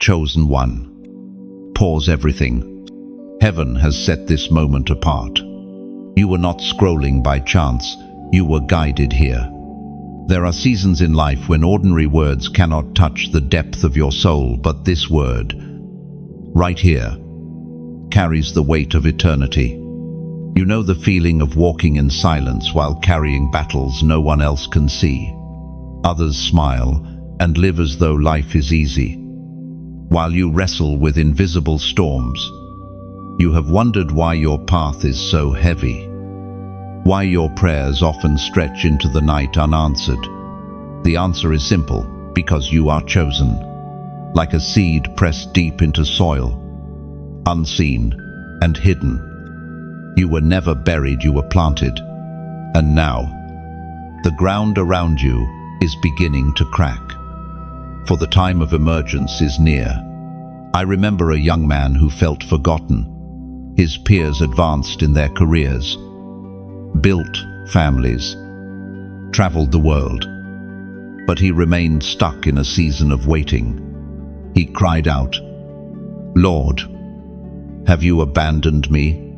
Chosen one. Pause everything. Heaven has set this moment apart. You were not scrolling by chance, you were guided here. There are seasons in life when ordinary words cannot touch the depth of your soul, but this word, right here, carries the weight of eternity. You know the feeling of walking in silence while carrying battles no one else can see. Others smile and live as though life is easy, while you wrestle with invisible storms. You have wondered why your path is so heavy, why your prayers often stretch into the night unanswered. The answer is simple: because you are chosen. Like a seed pressed deep into soil, unseen and hidden. You were never buried, you were planted. And now, the ground around you is beginning to crack. For the time of emergence is near. I remember a young man who felt forgotten. His peers advanced in their careers, built families, traveled the world. But he remained stuck in a season of waiting. He cried out, "Lord, have you abandoned me?"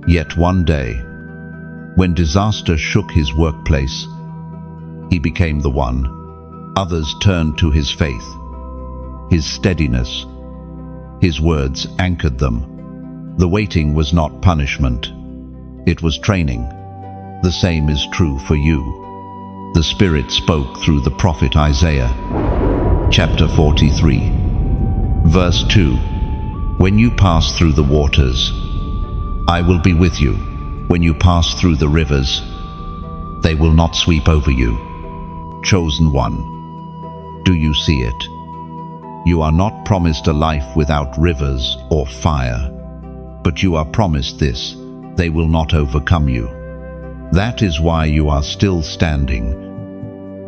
Yet one day, when disaster shook his workplace, he became the one. Others turned to his faith, his steadiness. His words anchored them. The waiting was not punishment. It was training. The same is true for you. The Spirit spoke through the prophet Isaiah. Chapter 43, verse 2. When you pass through the waters, I will be with you. When you pass through the rivers, they will not sweep over you. Chosen one, do you see it? You are not promised a life without rivers or fire, but you are promised this: they will not overcome you. That is why you are still standing,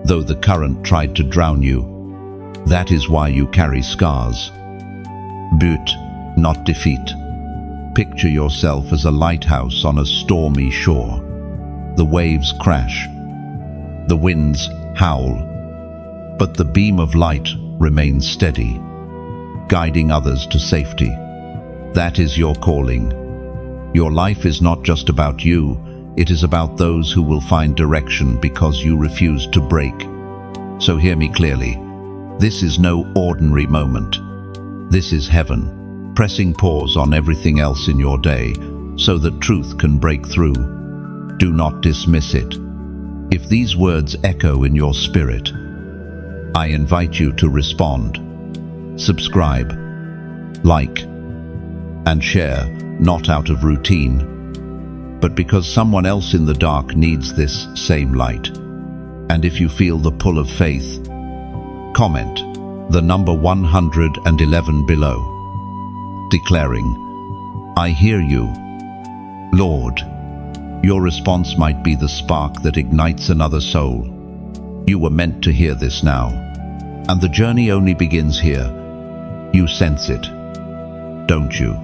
though the current tried to drown you. That is why you carry scars. But not defeat. Picture yourself as a lighthouse on a stormy shore. The waves crash, the winds howl, but the beam of light remains steady, guiding others to safety. That is your calling. Your life is not just about you, it is about those who will find direction because you refuse to break. So hear me clearly. This is no ordinary moment. This is heaven, pressing pause on everything else in your day so that truth can break through. Do not dismiss it. If these words echo in your spirit, I invite you to respond. Subscribe, like, and share, not out of routine, but because someone else in the dark needs this same light. And if you feel the pull of faith, comment the number 111 below, declaring, I hear you, Lord. Your response might be the spark that ignites another soul. You were meant to hear this now, and the journey only begins here. You sense it, don't you?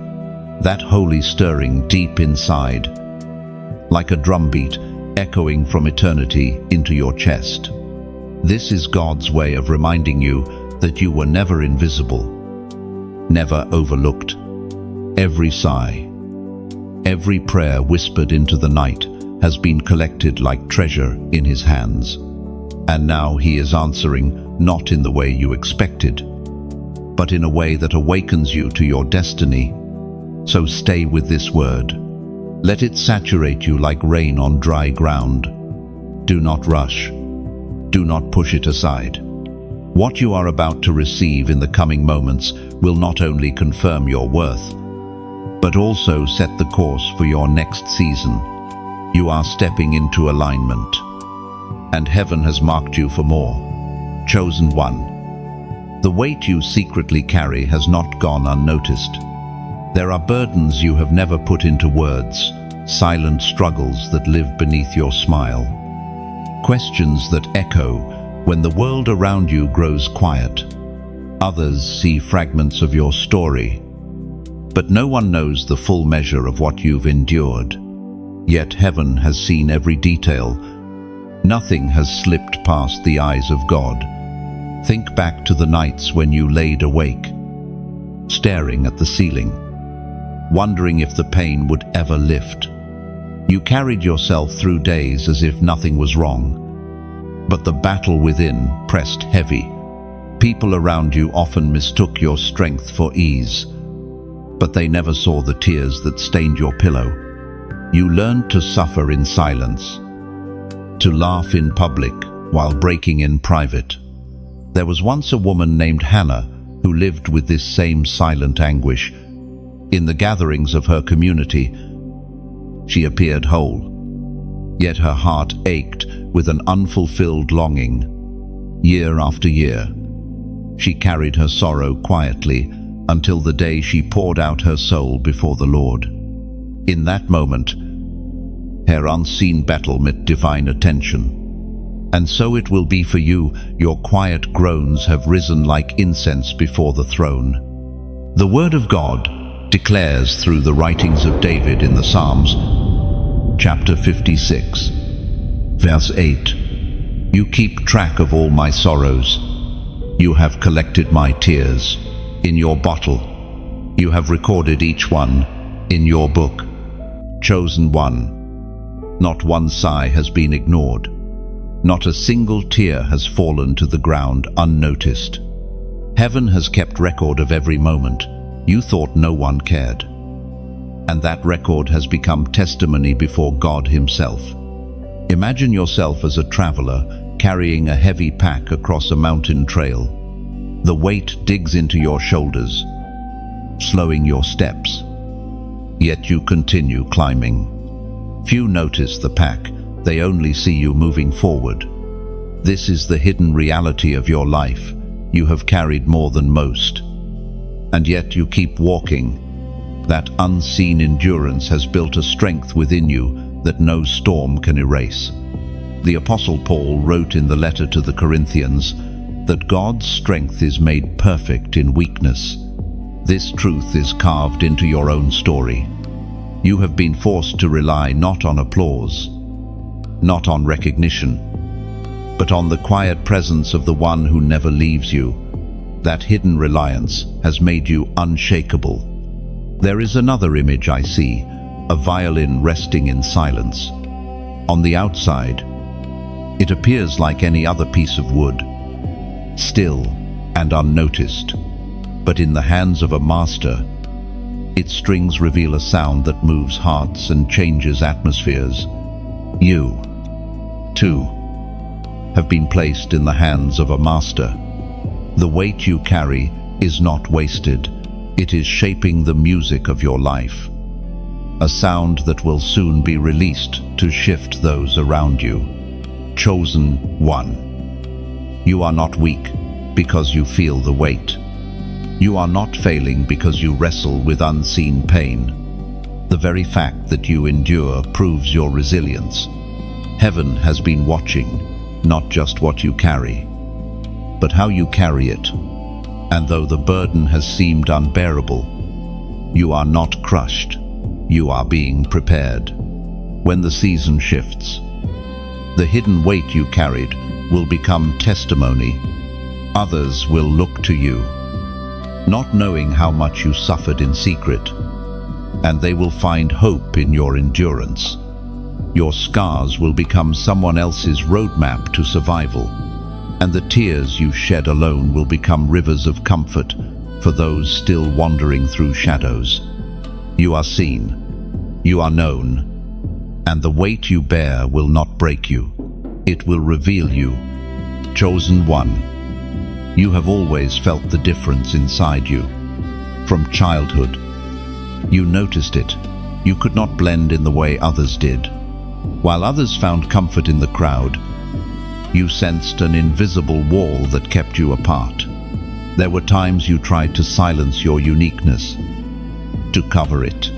That holy stirring deep inside, like a drumbeat echoing from eternity into your chest. This is God's way of reminding you that you were never invisible, never overlooked. Every sigh, every prayer whispered into the night has been collected like treasure in His hands. And now He is answering, not in the way you expected, but in a way that awakens you to your destiny. So stay with this word. Let it saturate you like rain on dry ground. Do not rush. Do not push it aside. What you are about to receive in the coming moments will not only confirm your worth, but also set the course for your next season. You are stepping into alignment, and heaven has marked you for more. Chosen one. The weight you secretly carry has not gone unnoticed. There are burdens you have never put into words, silent struggles that live beneath your smile, questions that echo when the world around you grows quiet. Others see fragments of your story, but no one knows the full measure of what you've endured. Yet heaven has seen every detail. Nothing has slipped past the eyes of God. Think back to the nights when you laid awake, staring at the ceiling, wondering if the pain would ever lift. You carried yourself through days as if nothing was wrong, but the battle within pressed heavy. People around you often mistook your strength for ease, but they never saw the tears that stained your pillow. You learned to suffer in silence, to laugh in public while breaking in private. There was once a woman named Hannah who lived with this same silent anguish. In the gatherings of her community, she appeared whole, yet her heart ached with an unfulfilled longing. Year after year, she carried her sorrow quietly until the day she poured out her soul before the Lord. In that moment, her unseen battle met divine attention. And so it will be for you. Your quiet groans have risen like incense before the throne. The Word of God declares through the writings of David in the Psalms, chapter 56, verse 8, "You keep track of all my sorrows. You have collected my tears in your bottle. You have recorded each one in your book. Chosen one. Not one sigh has been ignored. Not a single tear has fallen to the ground unnoticed. Heaven has kept record of every moment you thought no one cared. And that record has become testimony before God Himself. Imagine yourself as a traveler carrying a heavy pack across a mountain trail. The weight digs into your shoulders, slowing your steps. Yet you continue climbing. Few notice the pack, they only see you moving forward. This is the hidden reality of your life. You have carried more than most. And yet you keep walking. That unseen endurance has built a strength within you that no storm can erase. The Apostle Paul wrote in the letter to the Corinthians that God's strength is made perfect in weakness. This truth is carved into your own story. You have been forced to rely not on applause, not on recognition, but on the quiet presence of the one who never leaves you. That hidden reliance has made you unshakable. There is another image I see, a violin resting in silence. On the outside, it appears like any other piece of wood, still and unnoticed. But in the hands of a master, its strings reveal a sound that moves hearts and changes atmospheres. You, too, have been placed in the hands of a master. The weight you carry is not wasted. It is shaping the music of your life. A sound that will soon be released to shift those around you. Chosen one. You are not weak because you feel the weight. You are not failing because you wrestle with unseen pain. The very fact that you endure proves your resilience. Heaven has been watching, not just what you carry, but how you carry it. And though the burden has seemed unbearable, you are not crushed. You are being prepared. When the season shifts, the hidden weight you carried will become testimony. Others will look to you, not knowing how much you suffered in secret, and they will find hope in your endurance. Your scars will become someone else's roadmap to survival, and the tears you shed alone will become rivers of comfort for those still wandering through shadows. You are seen, you are known, and the weight you bear will not break you. It will reveal you. Chosen one. You have always felt the difference inside you. From childhood, you noticed it. You could not blend in the way others did. While others found comfort in the crowd, you sensed an invisible wall that kept you apart. There were times you tried to silence your uniqueness, to cover it,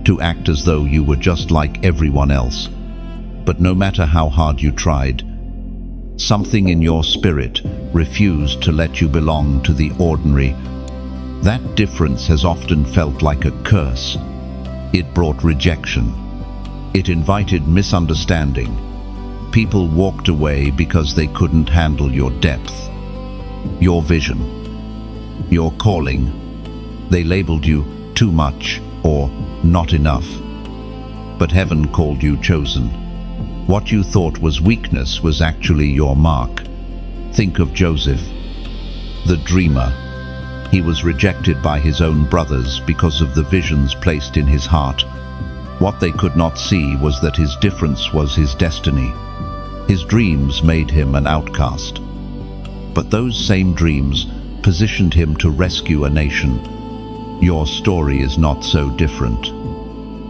to act as though you were just like everyone else. But no matter how hard you tried, something in your spirit refused to let you belong to the ordinary. That difference has often felt like a curse. It brought rejection. It invited misunderstanding. People walked away because they couldn't handle your depth, your vision, your calling. They labeled you too much or not enough. But heaven called you chosen. What you thought was weakness was actually your mark. Think of Joseph, the dreamer. He was rejected by his own brothers because of the visions placed in his heart. What they could not see was that his difference was his destiny. His dreams made him an outcast. But those same dreams positioned him to rescue a nation. Your story is not so different.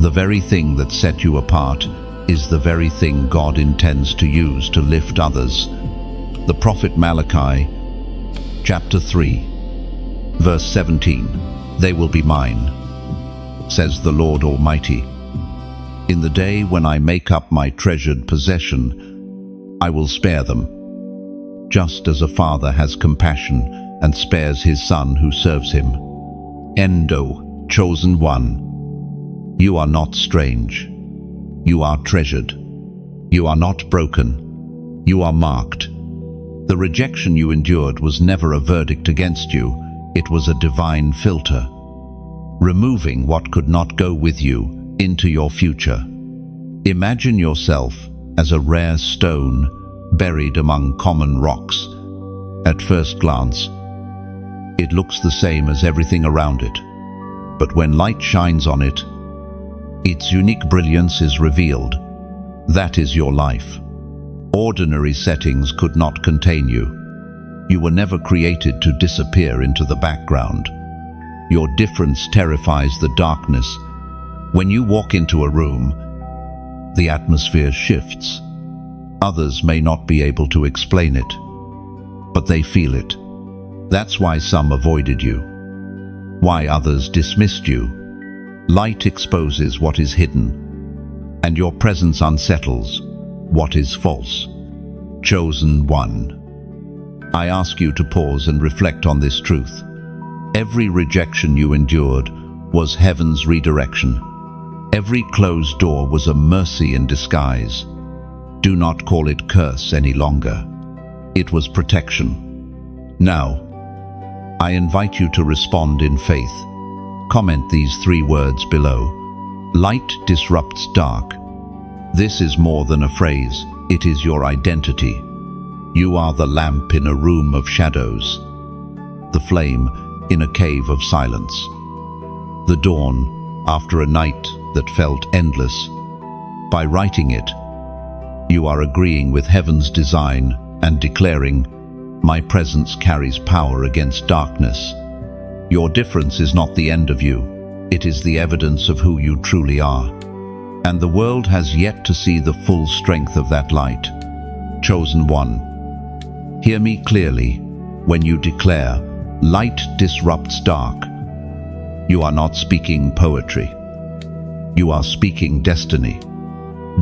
The very thing that set you apart is the very thing God intends to use to lift others. The prophet Malachi, chapter 3, verse 17, "They will be mine, says the Lord Almighty. In the day when I make up my treasured possession, I will spare them, just as a father has compassion and spares his son who serves him." Endo, chosen one. You are not strange. You are treasured. You are not broken. You are marked. The rejection you endured was never a verdict against you. It was a divine filter, removing what could not go with you into your future. Imagine yourself as a rare stone buried among common rocks. At first glance, it looks the same as everything around it. But when light shines on it, its unique brilliance is revealed. That is your life. Ordinary settings could not contain you. You were never created to disappear into the background. Your difference terrifies the darkness. When you walk into a room, the atmosphere shifts. Others may not be able to explain it, but they feel it. That's why some avoided you, why others dismissed you. Light exposes what is hidden, and your presence unsettles what is false. Chosen one. I ask you to pause and reflect on this truth. Every rejection you endured was heaven's redirection. Every closed door was a mercy in disguise. Do not call it curse any longer. It was protection. Now, I invite you to respond in faith. Comment these 3 words below. Light disrupts dark. This is more than a phrase. It is your identity. You are the lamp in a room of shadows, the flame in a cave of silence, the dawn after a night that felt endless. By writing it, you are agreeing with heaven's design and declaring, "My presence carries power against darkness." Your difference is not the end of you. It is the evidence of who you truly are. And the world has yet to see the full strength of that light. Chosen one. Hear me clearly when you declare, "Light disrupts dark." You are not speaking poetry. You are speaking destiny.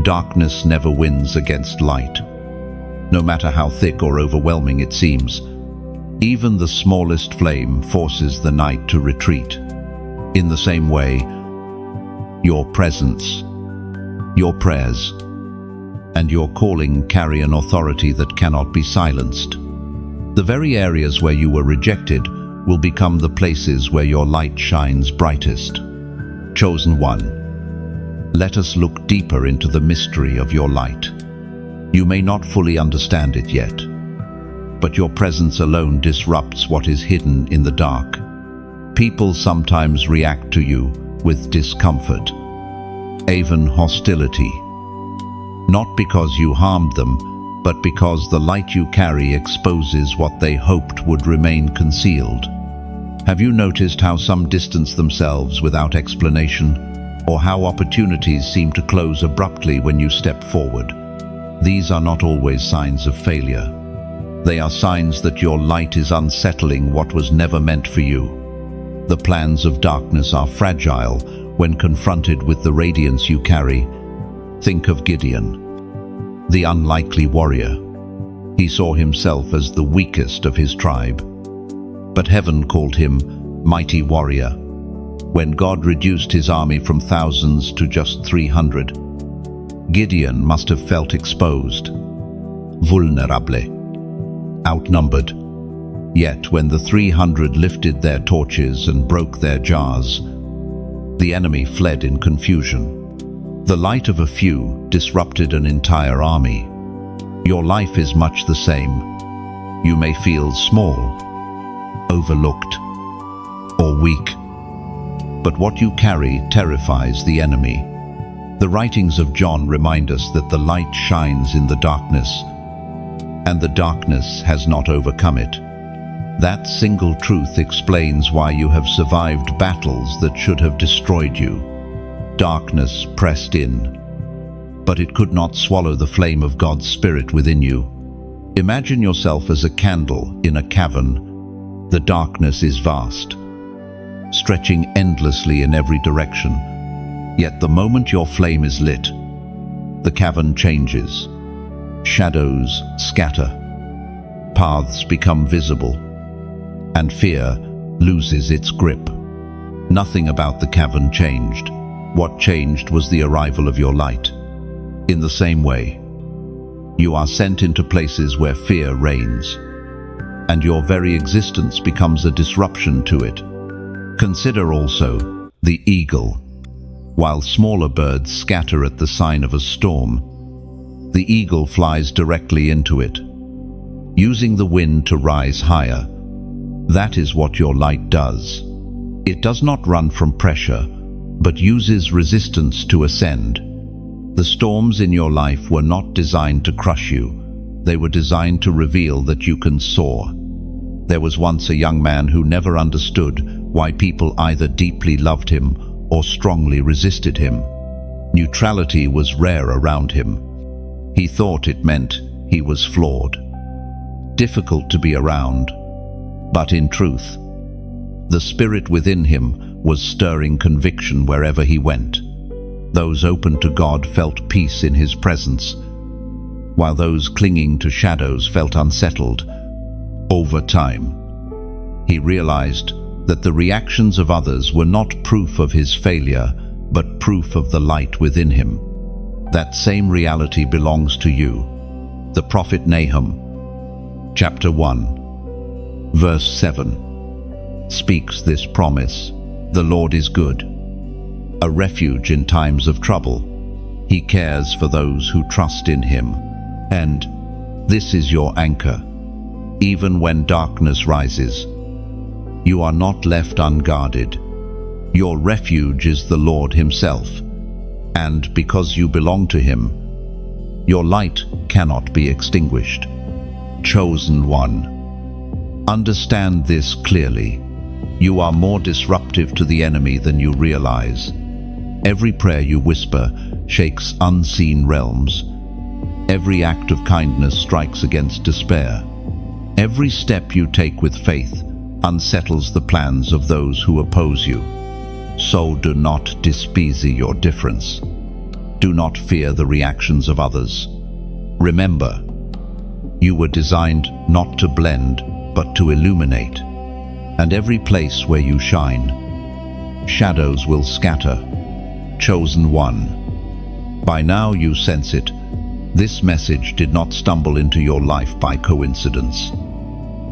Darkness never wins against light, no matter how thick or overwhelming it seems. Even the smallest flame forces the night to retreat. In the same way, your presence, your prayers, and your calling carry an authority that cannot be silenced. The very areas where you were rejected will become the places where your light shines brightest. Chosen one. Let us look deeper into the mystery of your light. You may not fully understand it yet, but your presence alone disrupts what is hidden in the dark. People sometimes react to you with discomfort, even hostility. Not because you harmed them, but because the light you carry exposes what they hoped would remain concealed. Have you noticed how some distance themselves without explanation, or how opportunities seem to close abruptly when you step forward? These are not always signs of failure. They are signs that your light is unsettling what was never meant for you. The plans of darkness are fragile when confronted with the radiance you carry. Think of Gideon, the unlikely warrior. He saw himself as the weakest of his tribe, but heaven called him mighty warrior. When God reduced his army from thousands to just 300, Gideon must have felt exposed, vulnerable, outnumbered. Yet when the 300 lifted their torches and broke their jars, the enemy fled in confusion. The light of a few disrupted an entire army. Your life is much the same. You may feel small, overlooked, or weak, but what you carry terrifies the enemy. The writings of John remind us that the light shines in the darkness, and the darkness has not overcome it. That single truth explains why you have survived battles that should have destroyed you. Darkness pressed in, but it could not swallow the flame of God's Spirit within you. Imagine yourself as a candle in a cavern. The darkness is vast, stretching endlessly in every direction. Yet the moment your flame is lit, the cavern changes. Shadows scatter, paths become visible, and fear loses its grip. Nothing about the cavern changed. What changed was the arrival of your light. In the same way, you are sent into places where fear reigns, and your very existence becomes a disruption to it. Consider also the eagle. While smaller birds scatter at the sign of a storm, the eagle flies directly into it, using the wind to rise higher. That is what your light does. It does not run from pressure, but uses resistance to ascend. The storms in your life were not designed to crush you. They were designed to reveal that you can soar. There was once a young man who never understood why people either deeply loved him or strongly resisted him. Neutrality was rare around him. He thought it meant he was flawed, difficult to be around. But in truth, the spirit within him was stirring conviction wherever he went. Those open to God felt peace in his presence, while those clinging to shadows felt unsettled. Over time, he realized that the reactions of others were not proof of his failure, but proof of the light within him. That same reality belongs to you. The prophet Nahum, chapter 1, verse 7, speaks this promise: "The Lord is good, a refuge in times of trouble. He cares for those who trust in him. And this is your anchor. Even when darkness rises, you are not left unguarded. Your refuge is the Lord himself, and because you belong to him, your light cannot be extinguished." Chosen one, understand this clearly. You are more disruptive to the enemy than you realize. Every prayer you whisper shakes unseen realms. Every act of kindness strikes against despair. Every step you take with faith unsettles the plans of those who oppose you. So do not despise your difference. Do not fear the reactions of others. Remember, you were designed not to blend, but to illuminate. And every place where you shine, shadows will scatter. Chosen one, by now you sense it. This message did not stumble into your life by coincidence.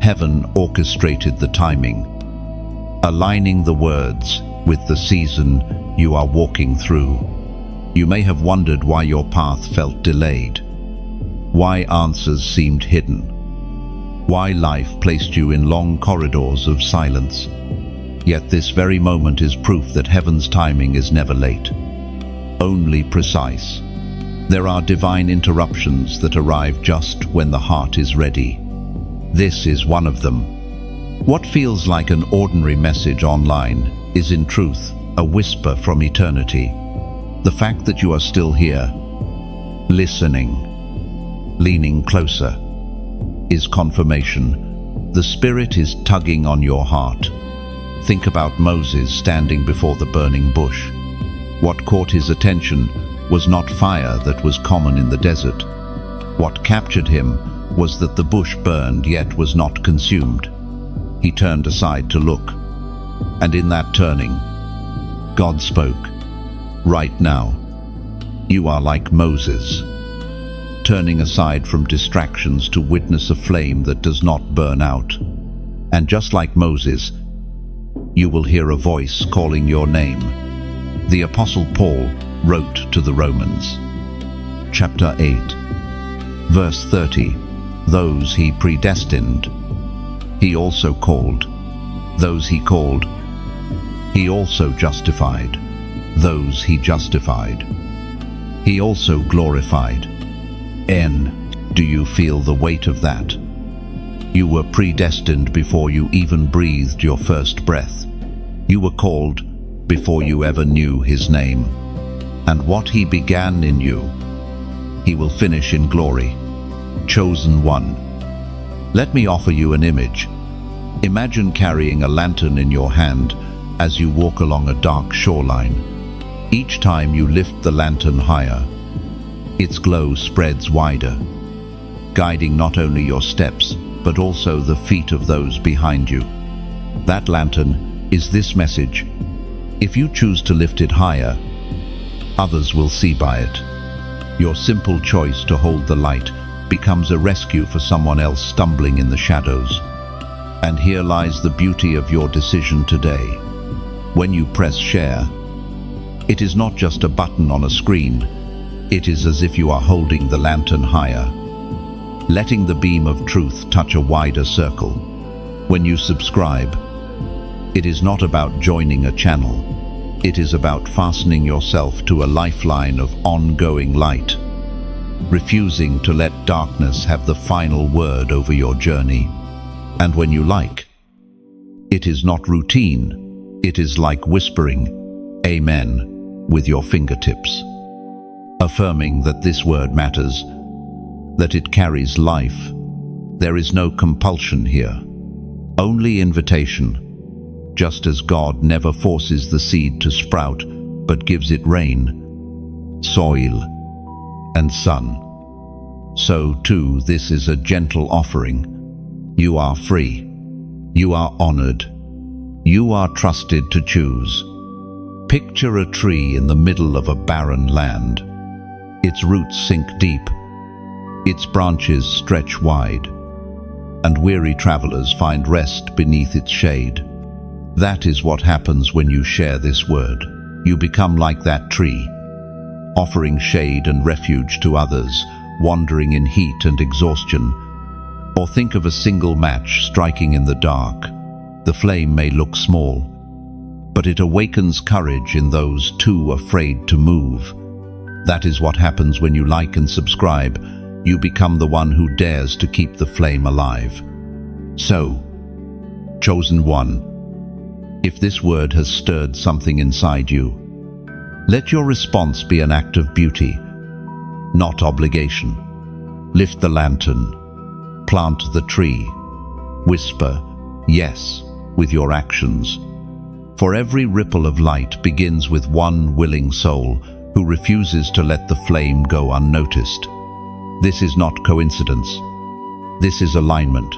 Heaven orchestrated the timing, aligning the words with the season you are walking through. You may have wondered why your path felt delayed, why answers seemed hidden, why life placed you in long corridors of silence. Yet this very moment is proof that heaven's timing is never late, only precise. There are divine interruptions that arrive just when the heart is ready. This is one of them. What feels like an ordinary message online is in truth a whisper from eternity. The fact that you are still here, listening, leaning closer, is confirmation. The Spirit is tugging on your heart. Think about Moses standing before the burning bush. What caught his attention was not fire that was common in the desert. What captured him was that the bush burned yet was not consumed. He turned aside to look, and in that turning, God spoke. Right now, you are like Moses, turning aside from distractions to witness a flame that does not burn out. And just like Moses, you will hear a voice calling your name. The Apostle Paul wrote to the Romans, chapter 8, verse 30, those he predestined, he also called. Those he called, he also justified. Those he justified, he also glorified. Do you feel the weight of that? You were predestined before you even breathed your first breath. You were called before you ever knew his name. And what he began in you, he will finish in glory. Chosen one. Let me offer you an image. Imagine carrying a lantern in your hand as you walk along a dark shoreline. Each time you lift the lantern higher, its glow spreads wider, guiding not only your steps, but also the feet of those behind you. That lantern is this message. If you choose to lift it higher, others will see by it. Your simple choice to hold the light becomes a rescue for someone else stumbling in the shadows. And here lies the beauty of your decision today. When you press share, it is not just a button on a screen. It is as if you are holding the lantern higher, letting the beam of truth touch a wider circle. When you subscribe, it is not about joining a channel. It is about fastening yourself to a lifeline of ongoing light, refusing to let darkness have the final word over your journey. And when you like, it is not routine. It is like whispering, Amen, with your fingertips, affirming that this word matters, that it carries life. There is no compulsion here, only invitation. Just as God never forces the seed to sprout, but gives it rain, soil, and sun, so too this is a gentle offering. You are free. You are honored. You are trusted to choose. Picture a tree in the middle of a barren land. Its roots sink deep. Its branches stretch wide, and weary travelers find rest beneath its shade. That is what happens when you share this word. You become like that tree, offering shade and refuge to others, wandering in heat and exhaustion. Or think of a single match striking in the dark. The flame may look small, but it awakens courage in those too afraid to move. That is what happens when you like and subscribe. You become the one who dares to keep the flame alive. So, chosen one, if this word has stirred something inside you, let your response be an act of beauty, not obligation. Lift the lantern, plant the tree, whisper yes with your actions. For every ripple of light begins with one willing soul who refuses to let the flame go unnoticed. This is not coincidence. This is alignment.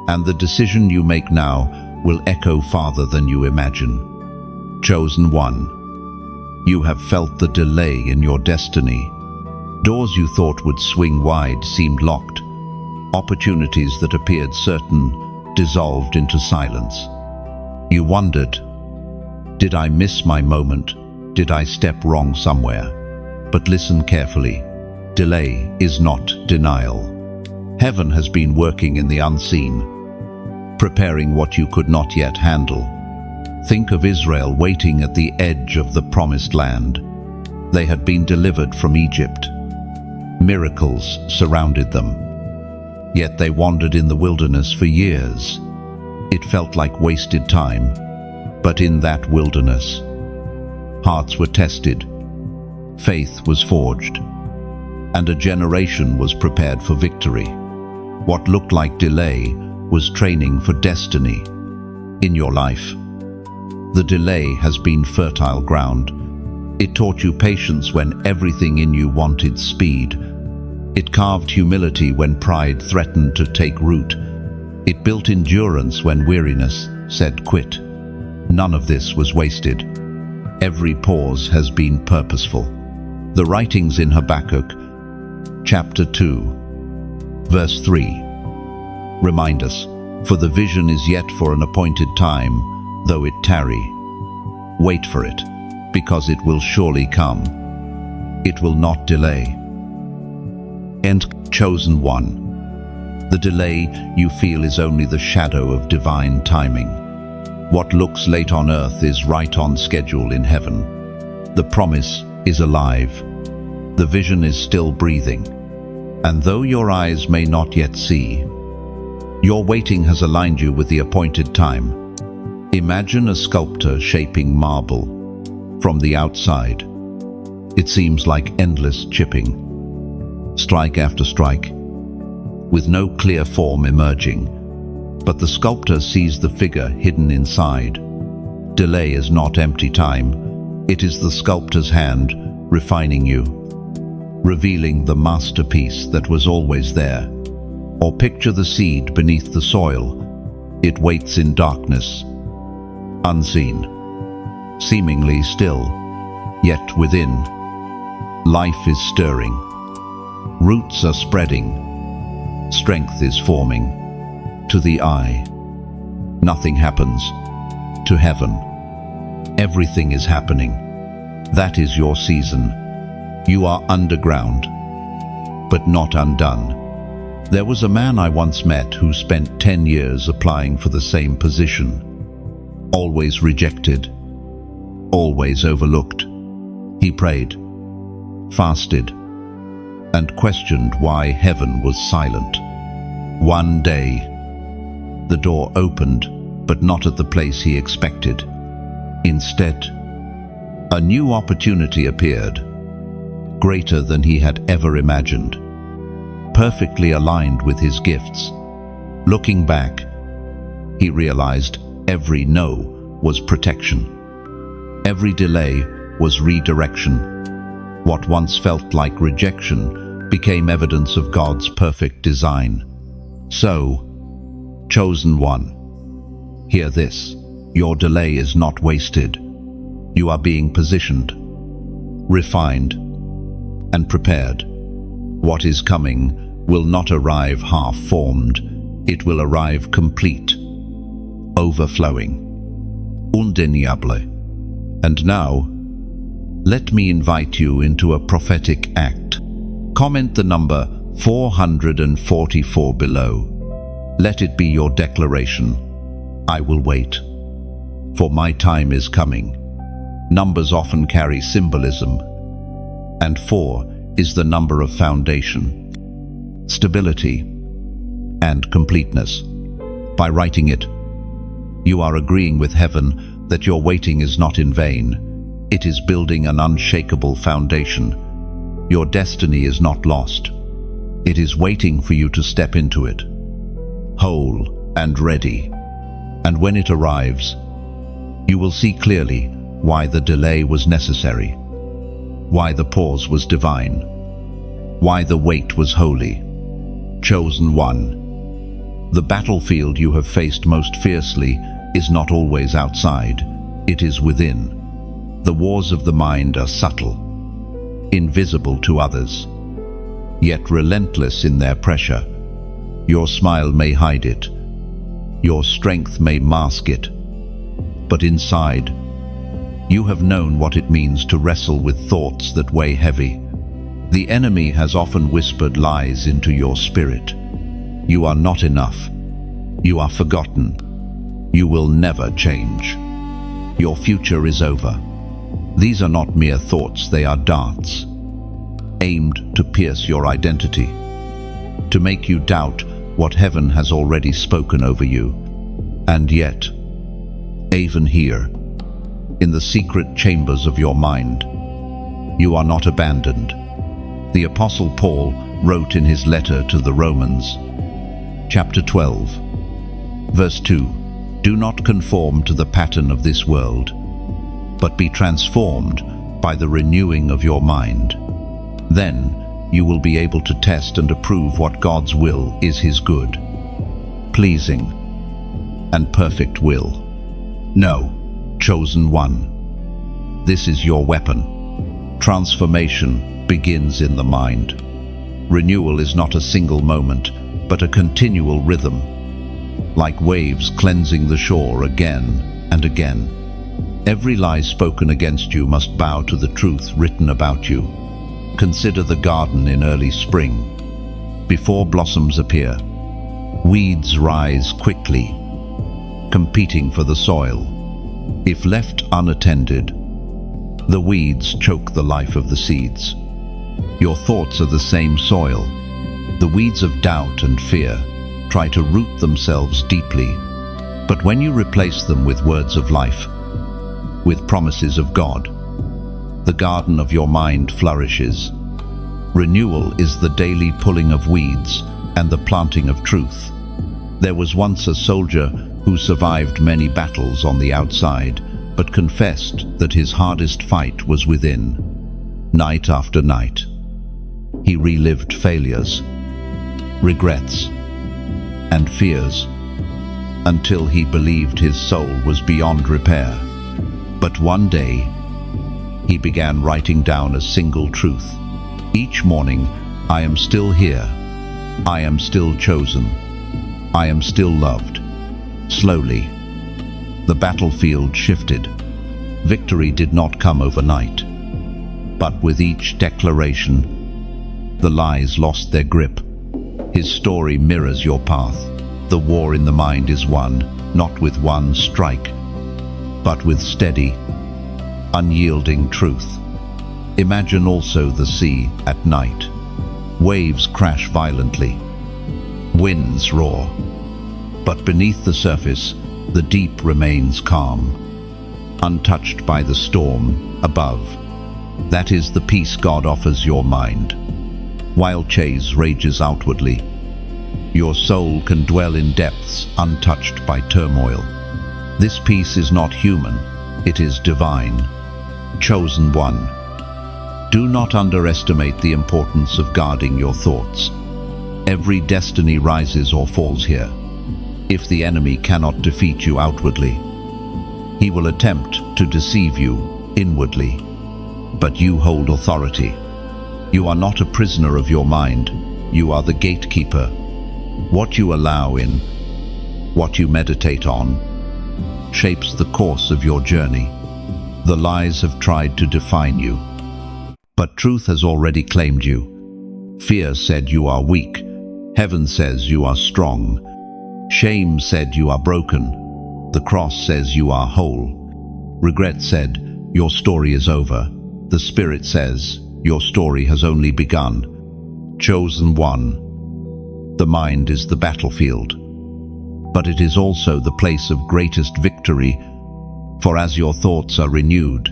And the decision you make now will echo farther than you imagine. Chosen one, you have felt the delay in your destiny. Doors you thought would swing wide seemed locked. Opportunities that appeared certain dissolved into silence. You wondered, did I miss my moment? Did I step wrong somewhere? But listen carefully. Delay is not denial. Heaven has been working in the unseen, preparing what you could not yet handle. Think of Israel waiting at the edge of the promised land. They had been delivered from Egypt. Miracles surrounded them. Yet they wandered in the wilderness for years. It felt like wasted time. But in that wilderness, hearts were tested, faith was forged, and a generation was prepared for victory. What looked like delay was training for destiny. In your life, the delay has been fertile ground. It taught you patience when everything in you wanted speed. It carved humility when pride threatened to take root. It built endurance when weariness said quit. None of this was wasted. Every pause has been purposeful. The writings in Habakkuk, chapter 2, verse 3, remind us, For the vision is yet for an appointed time, though it tarry. Wait for it, because it will surely come. It will not delay. End. Chosen one. The delay you feel is only the shadow of divine timing. What looks late on earth is right on schedule in heaven. The promise is alive. The vision is still breathing. And though your eyes may not yet see, your waiting has aligned you with the appointed time. Imagine a sculptor shaping marble. From the outside, it seems like endless chipping, strike after strike, with no clear form emerging. But the sculptor sees the figure hidden inside. Delay is not empty time. It is the sculptor's hand refining you, revealing the masterpiece that was always there. Or picture the seed beneath the soil. It waits in darkness, unseen, seemingly still, yet within, life is stirring. Roots are spreading, strength is forming. To the eye, nothing happens. To heaven, everything is happening. That is your season. You are underground, but not undone. There was a man I once met who spent 10 years applying for the same position. Always rejected, always overlooked. He prayed, fasted, and questioned why heaven was silent. One day, the door opened, but not at the place he expected. Instead, a new opportunity appeared, greater than he had ever imagined, perfectly aligned with his gifts. Looking back, he realized every no was protection. Every delay was redirection. What once felt like rejection became evidence of God's perfect design. So, chosen one, hear this. Your delay is not wasted. You are being positioned, refined, and prepared. What is coming will not arrive half-formed. It will arrive complete, overflowing, undeniable. And now, let me invite you into a prophetic act. Comment the number 444 below. Let it be your declaration. I will wait, for my time is coming. Numbers often carry symbolism, and 4 is the number of foundation, stability, and completeness. By writing it, you are agreeing with heaven that your waiting is not in vain. It is building an unshakable foundation. Your destiny is not lost. It is waiting for you to step into it, whole and ready. And when it arrives, you will see clearly why the delay was necessary, why the pause was divine, why the wait was holy. Chosen one. The battlefield you have faced most fiercely is not always outside, it is within. The wars of the mind are subtle, invisible to others, yet relentless in their pressure. Your smile may hide it, your strength may mask it, but inside, you have known what it means to wrestle with thoughts that weigh heavy. The enemy has often whispered lies into your spirit. You are not enough. You are forgotten. You will never change. Your future is over. These are not mere thoughts, they are darts, aimed to pierce your identity, to make you doubt what heaven has already spoken over you. And yet, even here, in the secret chambers of your mind, you are not abandoned. The Apostle Paul wrote in his letter to the Romans, chapter 12, verse 2, "Do not conform to the pattern of this world, but be transformed by the renewing of your mind. Then you will be able to test and approve what God's will is, his good, pleasing, and perfect will." No, chosen one. This is your weapon. Transformation begins in the mind. Renewal is not a single moment, but a continual rhythm. like waves cleansing the shore again and again. Every lie spoken against you must bow to the truth written about you. Consider the garden in early spring. Before blossoms appear, weeds rise quickly, competing for the soil. If left unattended, the weeds choke the life of the seeds. Your thoughts are the same soil. The weeds of doubt and fear try to root themselves deeply, but when you replace them with words of life, with promises of God, the garden of your mind flourishes. Renewal is the daily pulling of weeds and the planting of truth. There was once a soldier who survived many battles on the outside, but confessed that his hardest fight was within. Night after night, he relived failures, regrets, and fears, until he believed his soul was beyond repair. But one day, he began writing down a single truth. Each morning, I am still here. I am still chosen. I am still loved. Slowly, the battlefield shifted. Victory did not come overnight. But with each declaration, the lies lost their grip. His story mirrors your path. The war in the mind is won, not with one strike, but with steady, unyielding truth. Imagine also the sea at night. Waves crash violently. Winds roar. But beneath the surface, the deep remains calm, untouched by the storm above. That is the peace God offers your mind. While chase rages outwardly, your soul can dwell in depths untouched by turmoil. This peace is not human, it is divine. Chosen one. Do not underestimate the importance of guarding your thoughts. Every destiny rises or falls here. If the enemy cannot defeat you outwardly, he will attempt to deceive you inwardly. But you hold authority. You are not a prisoner of your mind. You are the gatekeeper. What you allow in, what you meditate on, shapes the course of your journey. The lies have tried to define you, but truth has already claimed you. Fear said you are weak. Heaven says you are strong. Shame said you are broken. The cross says you are whole. Regret said your story is over. The Spirit says your story has only begun. Chosen one. The mind is the battlefield, but it is also the place of greatest victory, for as your thoughts are renewed,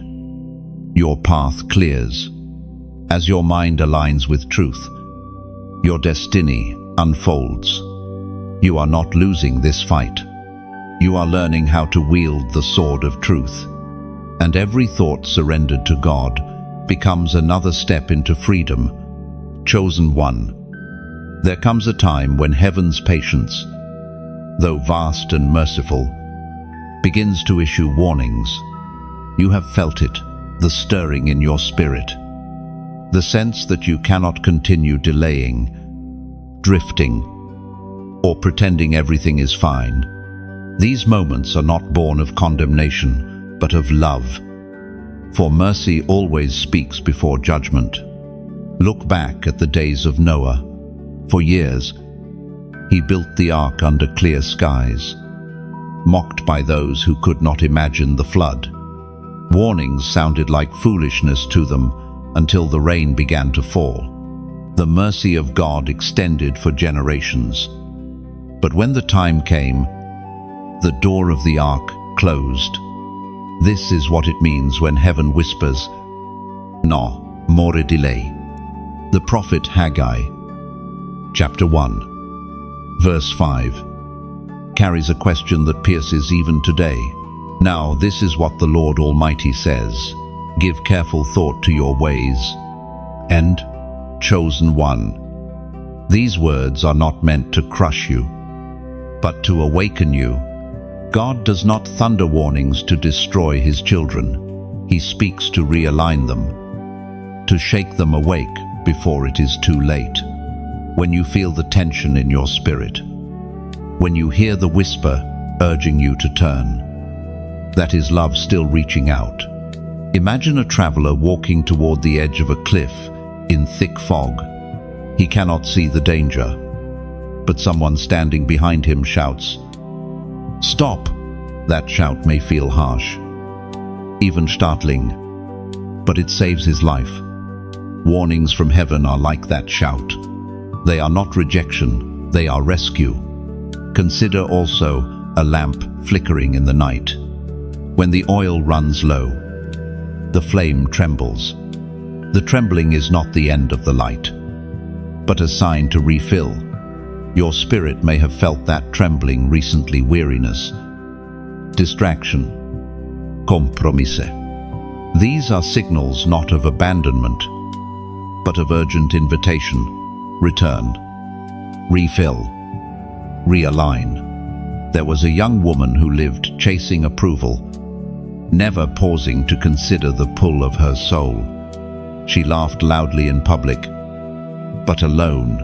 your path clears. As your mind aligns with truth, your destiny unfolds. You are not losing this fight. You are learning how to wield the sword of truth, and every thought surrendered to God becomes another step into freedom. Chosen one. There comes a time when heaven's patience, though vast and merciful, begins to issue warnings. You have felt it, the stirring in your spirit, the sense that you cannot continue delaying, drifting, or pretending everything is fine. These moments are not born of condemnation, but of love. For mercy always speaks before judgment. Look back at the days of Noah. For years, he built the ark under clear skies, mocked by those who could not imagine the flood. Warnings sounded like foolishness to them until the rain began to fall. The mercy of God extended for generations. But when the time came, the door of the ark closed. This is what it means when heaven whispers, "No more delay." The prophet Haggai, chapter 1, verse 5, carries a question that pierces even today. Now this is what the Lord Almighty says, "Give careful thought to your ways," and chosen one. These words are not meant to crush you, but to awaken you. God does not thunder warnings to destroy his children. He speaks to realign them, to shake them awake before it is too late. When you feel the tension in your spirit, When you hear the whisper urging you to turn, that is love still reaching out. Imagine a traveler walking toward the edge of a cliff in thick fog. He cannot see the danger, but someone standing behind him shouts, "Stop!" That shout may feel harsh, even startling, but it saves his life. Warnings from heaven are like that shout. They are not rejection, they are rescue. Consider also a lamp flickering in the night. When the oil runs low, the flame trembles. The trembling is not the end of the light, but a sign to refill. Your spirit may have felt that trembling recently: weariness, distraction, compromise. These are signals not of abandonment, but of urgent invitation. Return, refill, realign. There was a young woman who lived chasing approval, never pausing to consider the pull of her soul. She laughed loudly in public, but alone,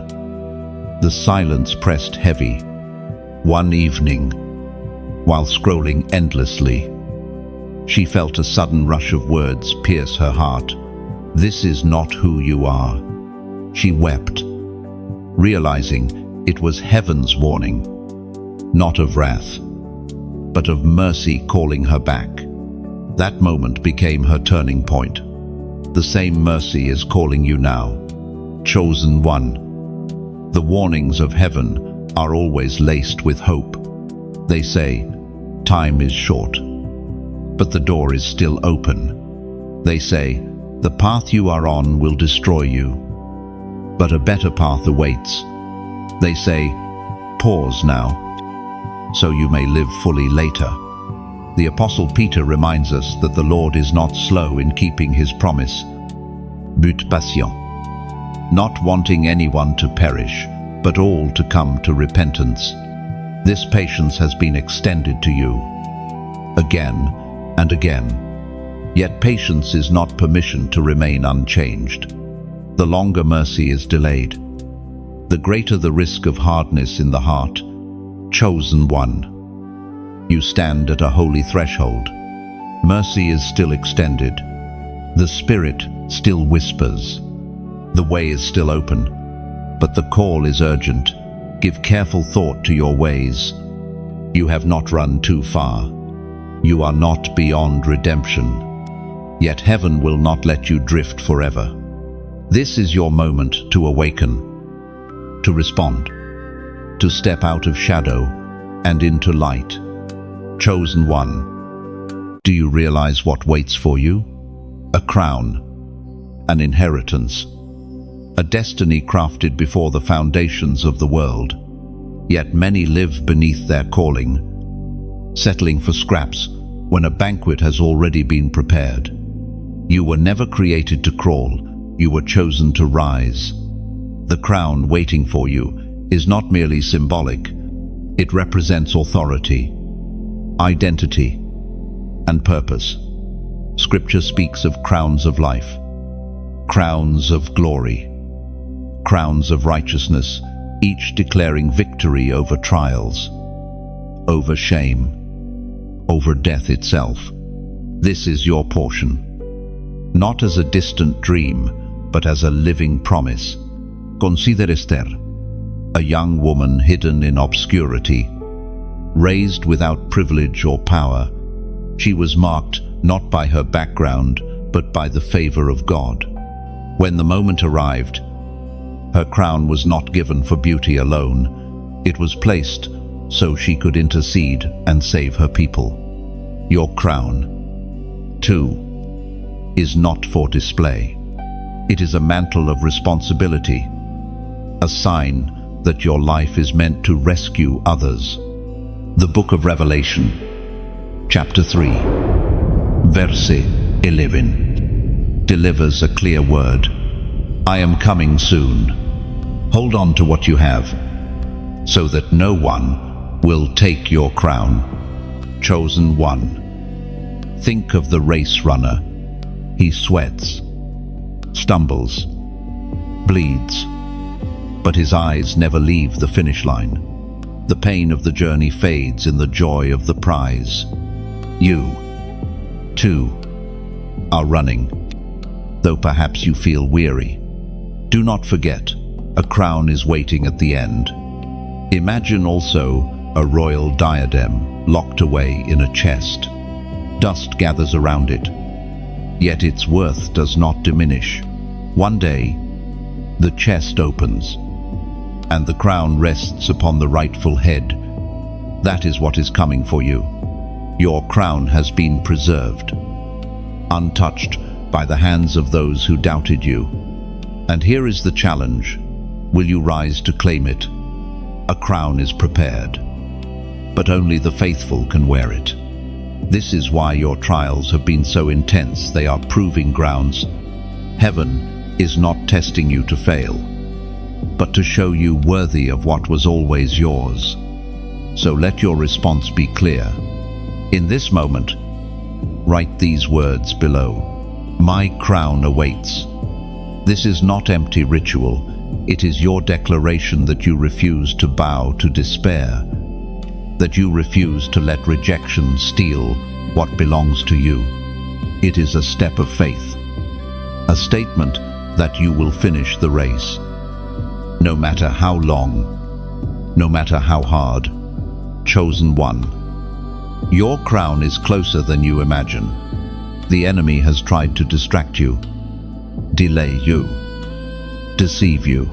the silence pressed heavy. One evening, while scrolling endlessly, she felt a sudden rush of words pierce her heart. "This is not who you are." She wept, realizing it was heaven's warning, not of wrath, but of mercy calling her back. That moment became her turning point. The same mercy is calling you now. Chosen one. The warnings of heaven are always laced with hope. They say, time is short, but the door is still open. They say, the path you are on will destroy you, but a better path awaits. They say, pause now, so you may live fully later. The Apostle Peter reminds us that the Lord is not slow in keeping his promise, but patient, not wanting anyone to perish, but all to come to repentance. This patience has been extended to you, again and again. Yet patience is not permission to remain unchanged. The longer mercy is delayed, the greater the risk of hardness in the heart. Chosen one. You stand at a holy threshold. Mercy is still extended. The Spirit still whispers. The way is still open, but the call is urgent. Give careful thought to your ways. You have not run too far. You are not beyond redemption. Yet heaven will not let you drift forever. This is your moment to awaken, to respond, to step out of shadow and into light. Chosen one. Do you realize what waits for you? A crown, an inheritance, a destiny crafted before the foundations of the world. Yet many live beneath their calling, settling for scraps when a banquet has already been prepared. You were never created to crawl, you were chosen to rise. The crown waiting for you is not merely symbolic, it represents authority, identity, and purpose. Scripture speaks of crowns of life, crowns of glory, crowns of righteousness, each declaring victory over trials, over shame, over death itself. This is your portion, not as a distant dream, but as a living promise. Consider Esther, a young woman hidden in obscurity, raised without privilege or power. She was marked not by her background, but by the favor of God. When the moment arrived, her crown was not given for beauty alone. It was placed so she could intercede and save her people. Your crown, too, is not for display. It is a mantle of responsibility, a sign that your life is meant to rescue others. The Book of Revelation, chapter 3, verse 11, delivers a clear word. I am coming soon. Hold on to what you have, so that no one will take your crown. Chosen one. Think of the race runner. He sweats, stumbles, bleeds, but his eyes never leave the finish line. The pain of the journey fades in the joy of the prize. You, too, are running, though perhaps you feel weary. Do not forget, a crown is waiting at the end. Imagine also a royal diadem locked away in a chest. Dust gathers around it, yet its worth does not diminish. One day, the chest opens, and the crown rests upon the rightful head. That is what is coming for you. Your crown has been preserved, untouched by the hands of those who doubted you. And here is the challenge. Will you rise to claim it? A crown is prepared, but only the faithful can wear it. This is why your trials have been so intense. They are proving grounds. Heaven is not testing you to fail, but to show you worthy of what was always yours. So let your response be clear. In this moment, write these words below. My crown awaits. This is not empty ritual. It is your declaration that you refuse to bow to despair, that you refuse to let rejection steal what belongs to you. It is a step of faith, a statement that you will finish the race. No matter how long, no matter how hard, chosen one. Your crown is closer than you imagine. The enemy has tried to distract you, delay you, deceive you,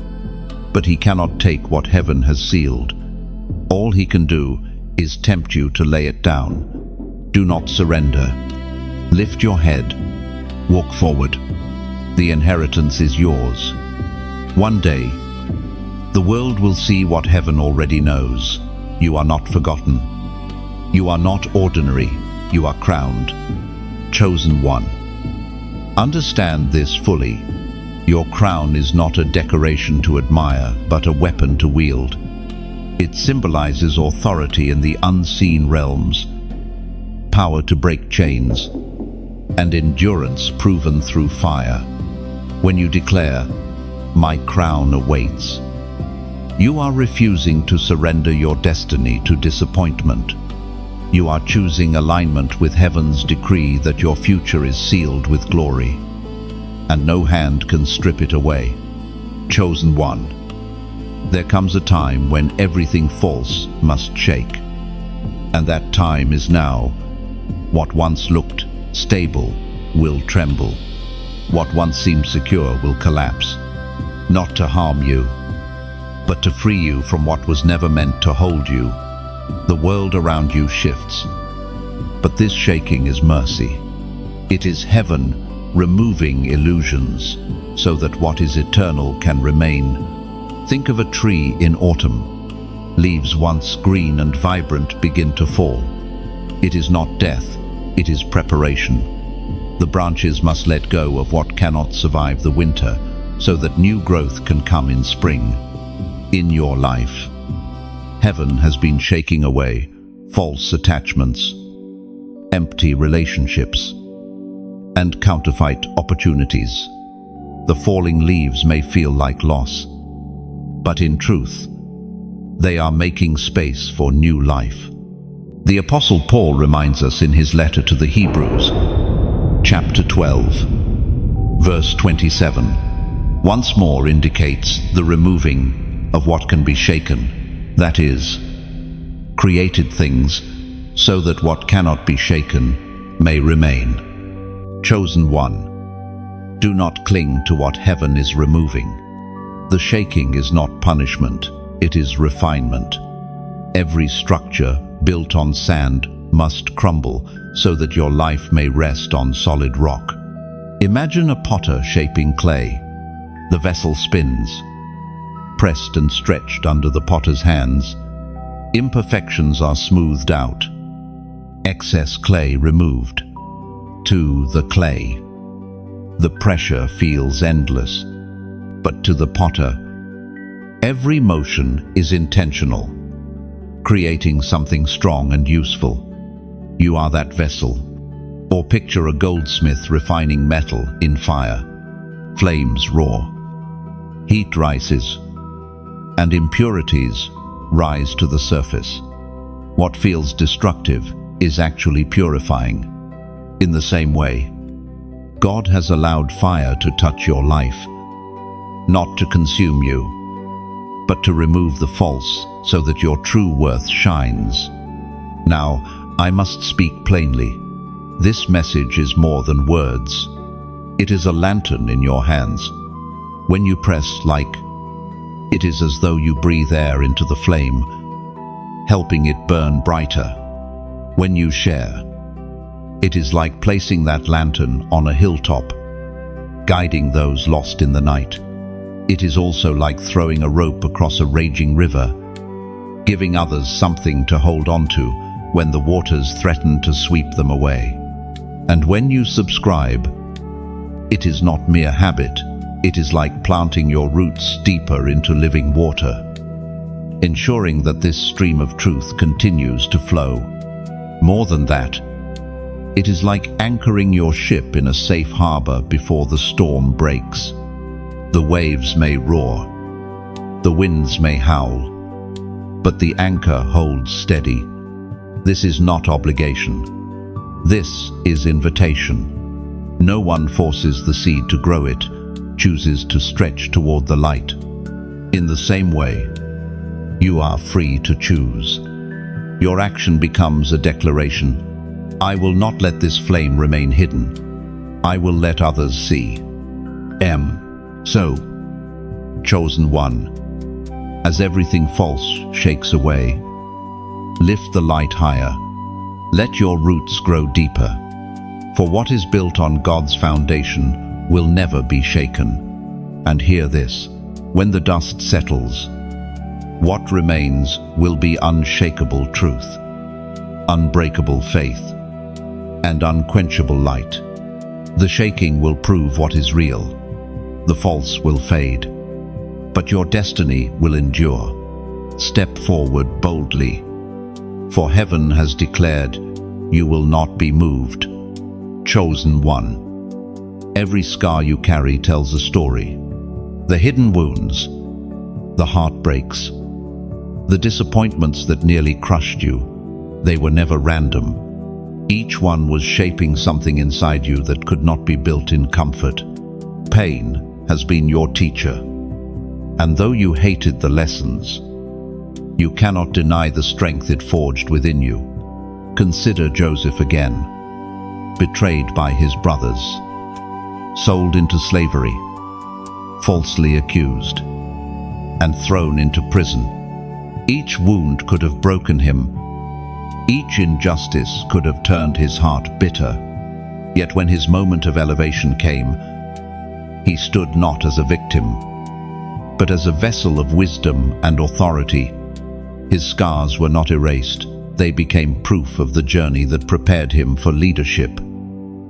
but he cannot take what heaven has sealed. All he can do is tempt you to lay it down. Do not surrender. Lift your head. Walk forward. The inheritance is yours. One day, the world will see what heaven already knows. You are not forgotten. You are not ordinary. You are crowned, chosen one. Understand this fully. Your crown is not a decoration to admire, but a weapon to wield. It symbolizes authority in the unseen realms, power to break chains, and endurance proven through fire. When you declare, "My crown awaits," you are refusing to surrender your destiny to disappointment. You are choosing alignment with heaven's decree that your future is sealed with glory, and no hand can strip it away. Chosen one. There comes a time when everything false must shake, and that time is now. What once looked stable will tremble. What once seemed secure will collapse, not to harm you, but to free you from what was never meant to hold you. The world around you shifts, but this shaking is mercy. It is heaven removing illusions so that what is eternal can remain. Think of a tree in autumn. Leaves once green and vibrant begin to fall. It is not death, it is preparation. The branches must let go of what cannot survive the winter so that new growth can come in spring. In your life, heaven has been shaking away false attachments, empty relationships, and counterfeit opportunities. The falling leaves may feel like loss, but in truth, they are making space for new life. The Apostle Paul reminds us in his letter to the Hebrews, chapter 12, verse 27, once more indicates the removing of what can be shaken, that is, created things, so that what cannot be shaken may remain. Chosen one, do not cling to what heaven is removing. The shaking is not punishment, it is refinement. Every structure built on sand must crumble so that your life may rest on solid rock. Imagine a potter shaping clay. The vessel spins, pressed and stretched under the potter's hands. Imperfections are smoothed out, excess clay removed. To the clay, the pressure feels endless, but to the potter, every motion is intentional, creating something strong and useful. You are that vessel. Or picture a goldsmith refining metal in fire. Flames roar, heat rises, and impurities rise to the surface. What feels destructive is actually purifying. In the same way, God has allowed fire to touch your life, not to consume you, but to remove the false so that your true worth shines. Now, I must speak plainly. This message is more than words. It is a lantern in your hands. When you press like, it is as though you breathe air into the flame, helping it burn brighter. When you share, it is like placing that lantern on a hilltop, guiding those lost in the night. It is also like throwing a rope across a raging river, giving others something to hold on to when the waters threaten to sweep them away. And when you subscribe, it is not mere habit. It is like planting your roots deeper into living water, ensuring that this stream of truth continues to flow. More than that, it is like anchoring your ship in a safe harbor before the storm breaks. The waves may roar, the winds may howl, but the anchor holds steady. This is not obligation. This is invitation. No one forces the seed to grow, it chooses to stretch toward the light. In the same way, you are free to choose. Your action becomes a declaration. I will not let this flame remain hidden. I will let others see. So, chosen one, as everything false shakes away, lift the light higher. Let your roots grow deeper. For what is built on God's foundation will never be shaken. And hear this, when the dust settles, what remains will be unshakable truth, unbreakable faith, and unquenchable light. The shaking will prove what is real. The false will fade, but your destiny will endure. Step forward boldly, for heaven has declared you will not be moved. Chosen one. Every scar you carry tells a story. The hidden wounds, the heartbreaks, the disappointments that nearly crushed you, they were never random. Each one was shaping something inside you that could not be built in comfort. Pain has been your teacher, and though you hated the lessons, you cannot deny the strength it forged within you. Consider Joseph again, betrayed by his brothers, sold into slavery, falsely accused, and thrown into prison. Each wound could have broken him. Each injustice could have turned his heart bitter. Yet when his moment of elevation came, he stood not as a victim, but as a vessel of wisdom and authority. His scars were not erased. They became proof of the journey that prepared him for leadership.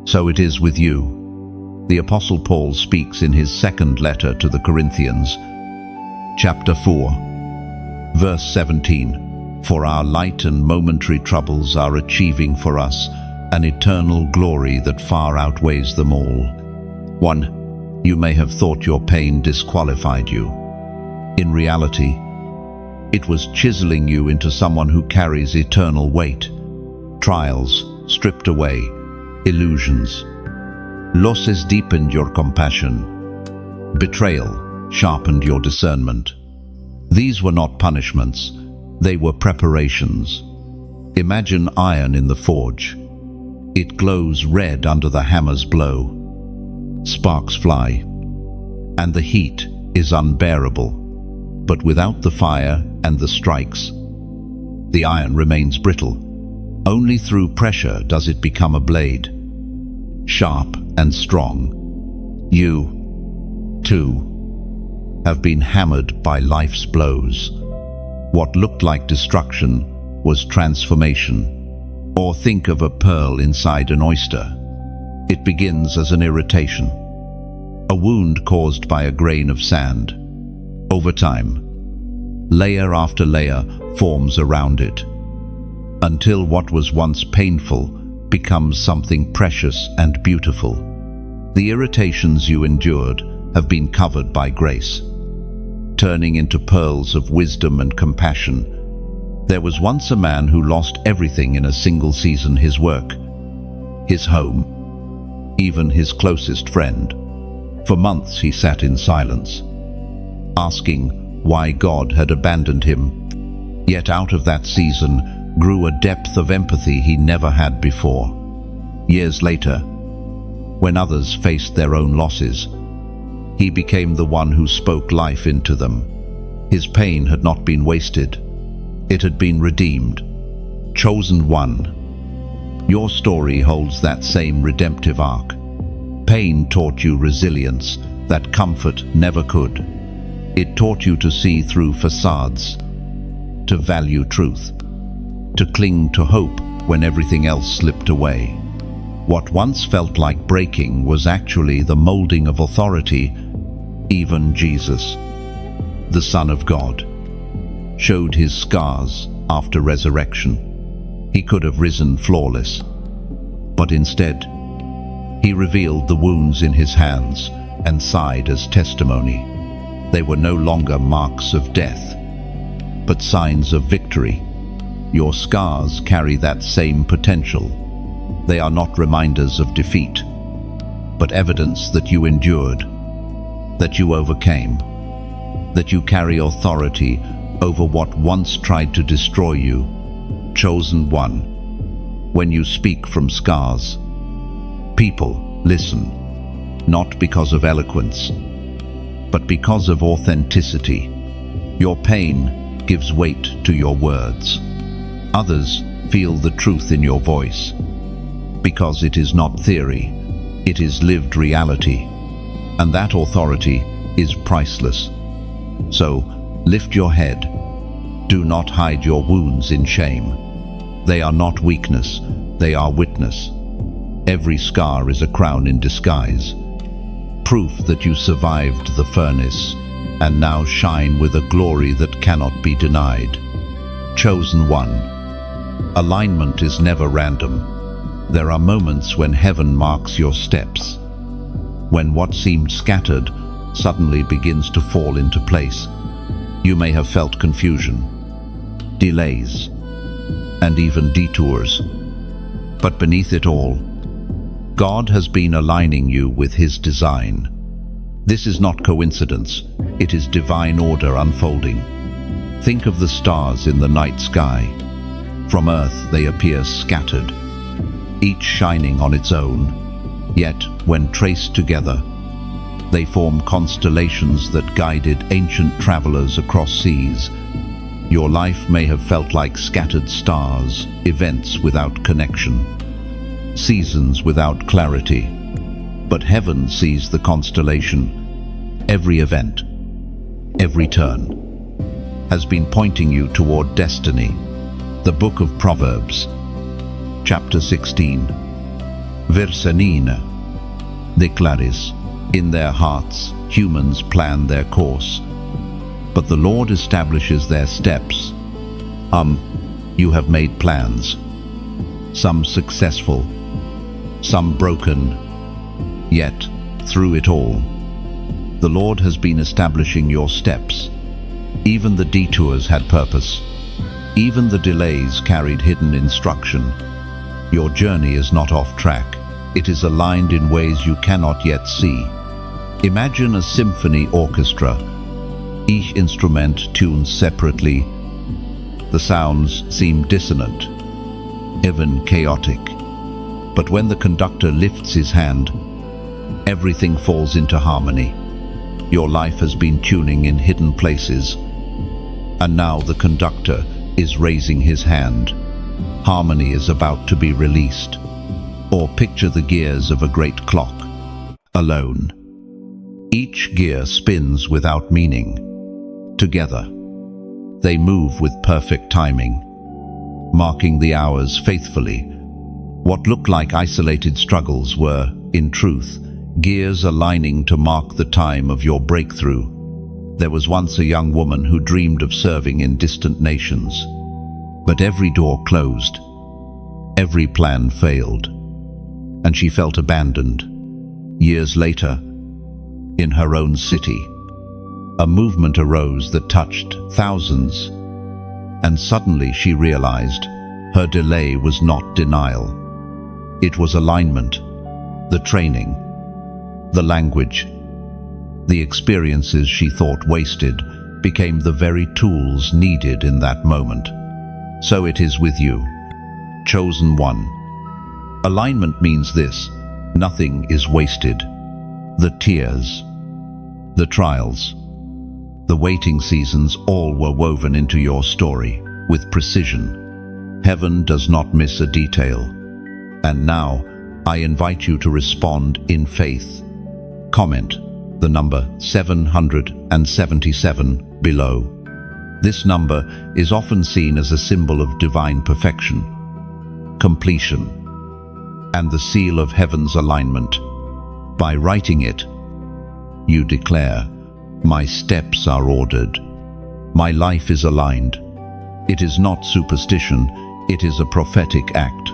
So it is with you. The Apostle Paul speaks in his second letter to the Corinthians, chapter 4, verse 17, "For our light and momentary troubles are achieving for us an eternal glory that far outweighs them all." 1. You may have thought your pain disqualified you. In reality, it was chiseling you into someone who carries eternal weight. Trials stripped away, illusions. Losses deepened your compassion. Betrayal sharpened your discernment. These were not punishments, they were preparations. Imagine iron in the forge. It glows red under the hammer's blow. Sparks fly, and the heat is unbearable. But without the fire and the strikes, the iron remains brittle. Only through pressure does it become a blade, sharp and strong. You, too, have been hammered by life's blows. What looked like destruction was transformation. Or think of a pearl inside an oyster. It begins as an irritation, a wound caused by a grain of sand. Over time, layer after layer forms around it, until what was once painful becomes something precious and beautiful. The irritations you endured have been covered by grace. turning into pearls of wisdom and compassion. There was once a man who lost everything in a single season: his work, his home, even his closest friend. For months he sat in silence, asking why God had abandoned him. Yet out of that season grew a depth of empathy he never had before. Years later, when others faced their own losses, he became the one who spoke life into them. His pain had not been wasted. It had been redeemed. Chosen one. Your story holds that same redemptive arc. Pain taught you resilience that comfort never could. It taught you to see through facades, to value truth, to cling to hope when everything else slipped away. What once felt like breaking was actually the molding of authority. Even Jesus, the Son of God, showed his scars after resurrection. He could have risen flawless, but instead, he revealed the wounds in his hands and sighed as testimony. They were no longer marks of death, but signs of victory. Your scars carry that same potential. They are not reminders of defeat, but evidence that you endured, that you overcame, that you carry authority over what once tried to destroy you. Chosen one. When you speak from scars, people listen, not because of eloquence, but because of authenticity. Your pain gives weight to your words. Others feel the truth in your voice, because it is not theory, it is lived reality, and that authority is priceless. So, lift your head. Do not hide your wounds in shame. They are not weakness, they are witness. Every scar is a crown in disguise, proof that you survived the furnace and now shine with a glory that cannot be denied. Chosen one. Alignment is never random. There are moments when heaven marks your steps, when what seemed scattered suddenly begins to fall into place. You may have felt confusion, delays, and even detours. But beneath it all, God has been aligning you with His design. This is not coincidence, it is divine order unfolding. Think of the stars in the night sky. From Earth they appear scattered, each shining on its own. Yet, when traced together, they form constellations that guided ancient travelers across seas. Your life may have felt like scattered stars, events without connection, seasons without clarity. But heaven sees the constellation. Every event, every turn, has been pointing you toward destiny. The Book of Proverbs, Chapter 16, Verse 9, declares, "In their hearts humans plan their course, but the Lord establishes their steps." You have made plans, some successful, some broken, yet through it all, the Lord has been establishing your steps. Even the detours had purpose. Even the delays carried hidden instruction. Your journey is not off track. It is aligned in ways you cannot yet see. Imagine a symphony orchestra, each instrument tuned separately. The sounds seem dissonant, even chaotic. But when the conductor lifts his hand, everything falls into harmony. Your life has been tuning in hidden places, and now the conductor is raising his hand. Harmony is about to be released. Or picture the gears of a great clock, alone. Each gear spins without meaning. Together, they move with perfect timing, marking the hours faithfully. What looked like isolated struggles were, in truth, gears aligning to mark the time of your breakthrough. There was once a young woman who dreamed of serving in distant nations. But every door closed, every plan failed, and she felt abandoned. Years later, in her own city, A movement arose that touched thousands, and suddenly she realized her delay was not denial. It was alignment, the training, the language, the experiences she thought wasted became the very tools needed in that moment. So it is with you, chosen one. Alignment means this: nothing is wasted. The tears, the trials, the waiting seasons, all were woven into your story with precision. Heaven does not miss a detail. And now, I invite you to respond in faith. Comment the number 777 below. This number is often seen as a symbol of divine perfection, completion, and the seal of heaven's alignment. By writing it, you declare, "My steps are ordered. My life is aligned." It is not superstition, it is a prophetic act,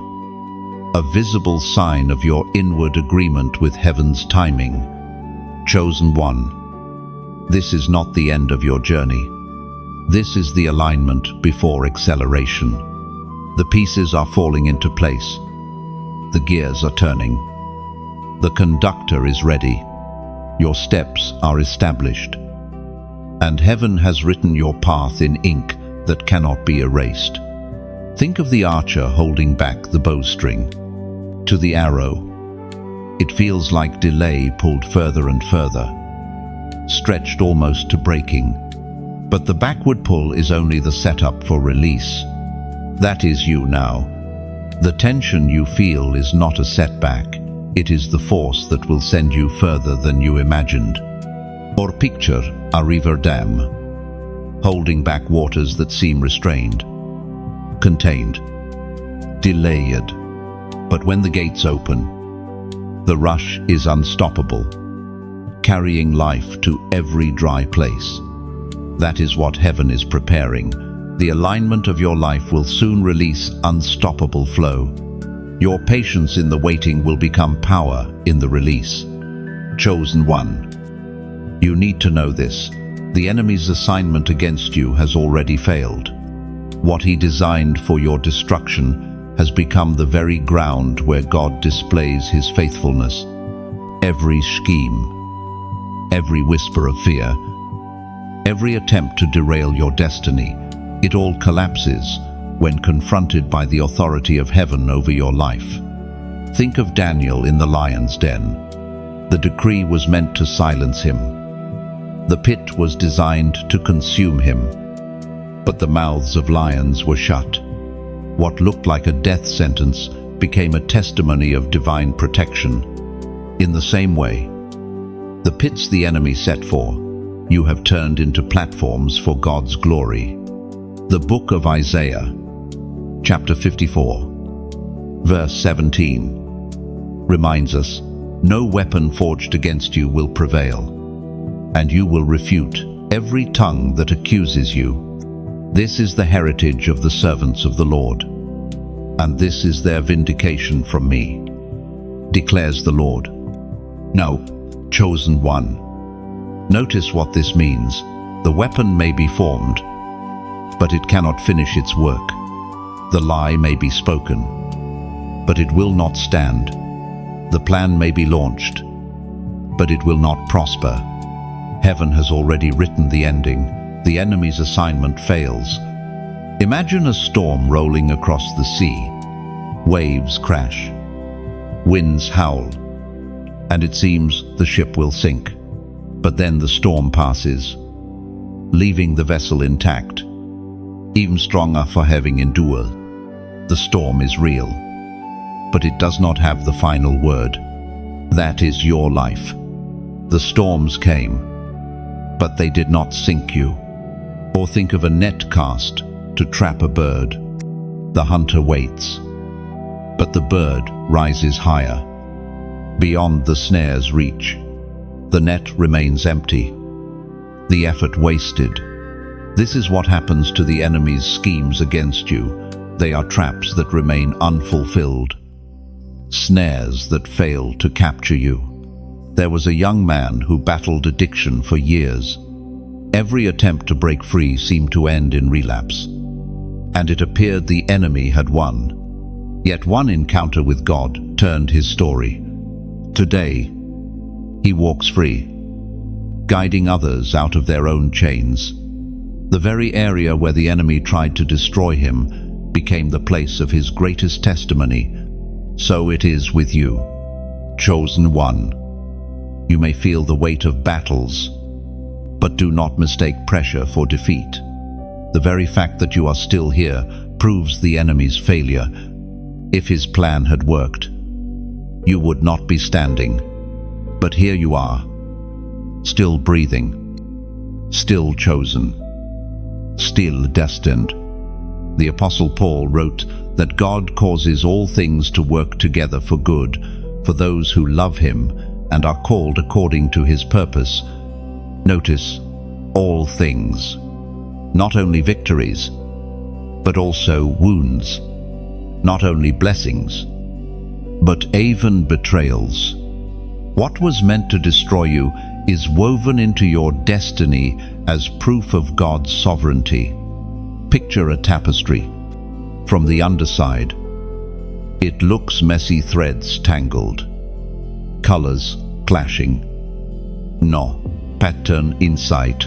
a visible sign of your inward agreement with heaven's timing. Chosen one, this is not the end of your journey. This is the alignment before acceleration. The pieces are falling into place. The gears are turning. The conductor is ready. Your steps are established. And heaven has written your path in ink that cannot be erased. Think of the archer holding back the bowstring. To the arrow, it feels like delay pulled further and further, stretched almost to breaking. But the backward pull is only the setup for release. That is you now. The tension you feel is not a setback. It is the force that will send you further than you imagined. Or picture a river dam, holding back waters that seem restrained, contained, delayed. But when the gates open, the rush is unstoppable, carrying life to every dry place. That is what heaven is preparing. The alignment of your life will soon release unstoppable flow. Your patience in the waiting will become power in the release. Chosen one, you need to know this. The enemy's assignment against you has already failed. What he designed for your destruction has become the very ground where God displays his faithfulness. Every scheme, every whisper of fear, every attempt to derail your destiny, it all collapses when confronted by the authority of heaven over your life. Think of Daniel in the lion's den. The decree was meant to silence him. The pit was designed to consume him, but the mouths of lions were shut. What looked like a death sentence became a testimony of divine protection. In the same way, the pits the enemy set for, you have turned into platforms for God's glory. The book of Isaiah, chapter 54, verse 17, reminds us, "No weapon forged against you will prevail, and you will refute every tongue that accuses you. This is the heritage of the servants of the Lord, and this is their vindication from me, declares the Lord." Now, chosen one, notice what this means. The weapon may be formed, but it cannot finish its work. The lie may be spoken, but it will not stand. The plan may be launched, but it will not prosper. Heaven has already written the ending. The enemy's assignment fails. Imagine a storm rolling across the sea. Waves crash, winds howl, and it seems the ship will sink. But then the storm passes, leaving the vessel intact, even stronger for having endured. The storm is real, but it does not have the final word. That is your life. The storms came, but they did not sink you. Or think of a net cast to trap a bird. The hunter waits, but the bird rises higher, beyond the snare's reach. The net remains empty, the effort wasted. This is what happens to the enemy's schemes against you. They are traps that remain unfulfilled, snares that fail to capture you. There was a young man who battled addiction for years. Every attempt to break free seemed to end in relapse, and it appeared the enemy had won. Yet one encounter with God turned his story. Today, he walks free, guiding others out of their own chains. The very area where the enemy tried to destroy him became the place of his greatest testimony. So it is with you, chosen one. You may feel the weight of battles, but do not mistake pressure for defeat. The very fact that you are still here proves the enemy's failure. If his plan had worked, you would not be standing. But here you are, still breathing, still chosen, still destined. The Apostle Paul wrote that God causes all things to work together for good for those who love him and are called according to his purpose. Notice, all things, not only victories, but also wounds, not only blessings, but even betrayals. What was meant to destroy you is woven into your destiny as proof of God's sovereignty. Picture a tapestry. From the underside, it looks messy, threads tangled, colors clashing, no pattern in sight.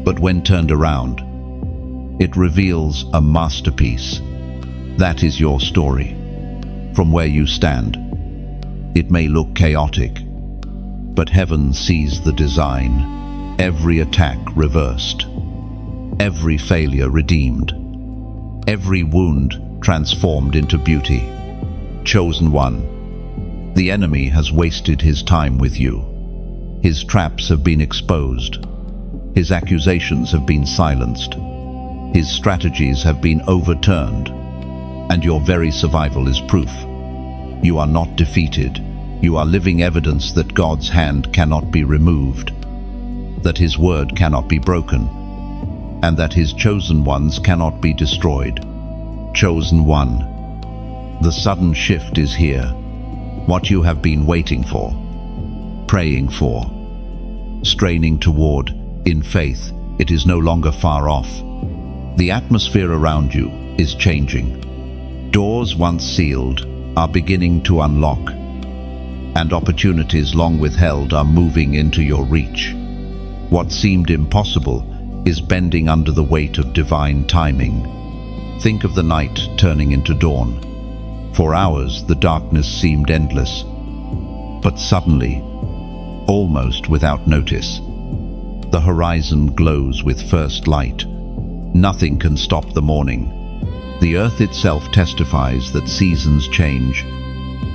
But when turned around, it reveals a masterpiece. That is your story. From where you stand, it may look chaotic, but heaven sees the design. Every attack reversed, every failure redeemed, every wound transformed into beauty. Chosen one, the enemy has wasted his time with you. His traps have been exposed. His accusations have been silenced. His strategies have been overturned. And your very survival is proof. You are not defeated. You are living evidence that God's hand cannot be removed, that his word cannot be broken, and that his chosen ones cannot be destroyed. Chosen one, the sudden shift is here. What you have been waiting for, praying for, straining toward, in faith, it is no longer far off. The atmosphere around you is changing. Doors once sealed are beginning to unlock, and opportunities long withheld are moving into your reach. What seemed impossible is bending under the weight of divine timing. Think of the night turning into dawn. For hours, the darkness seemed endless. But suddenly, almost without notice, the horizon glows with first light. Nothing can stop the morning. The earth itself testifies that seasons change.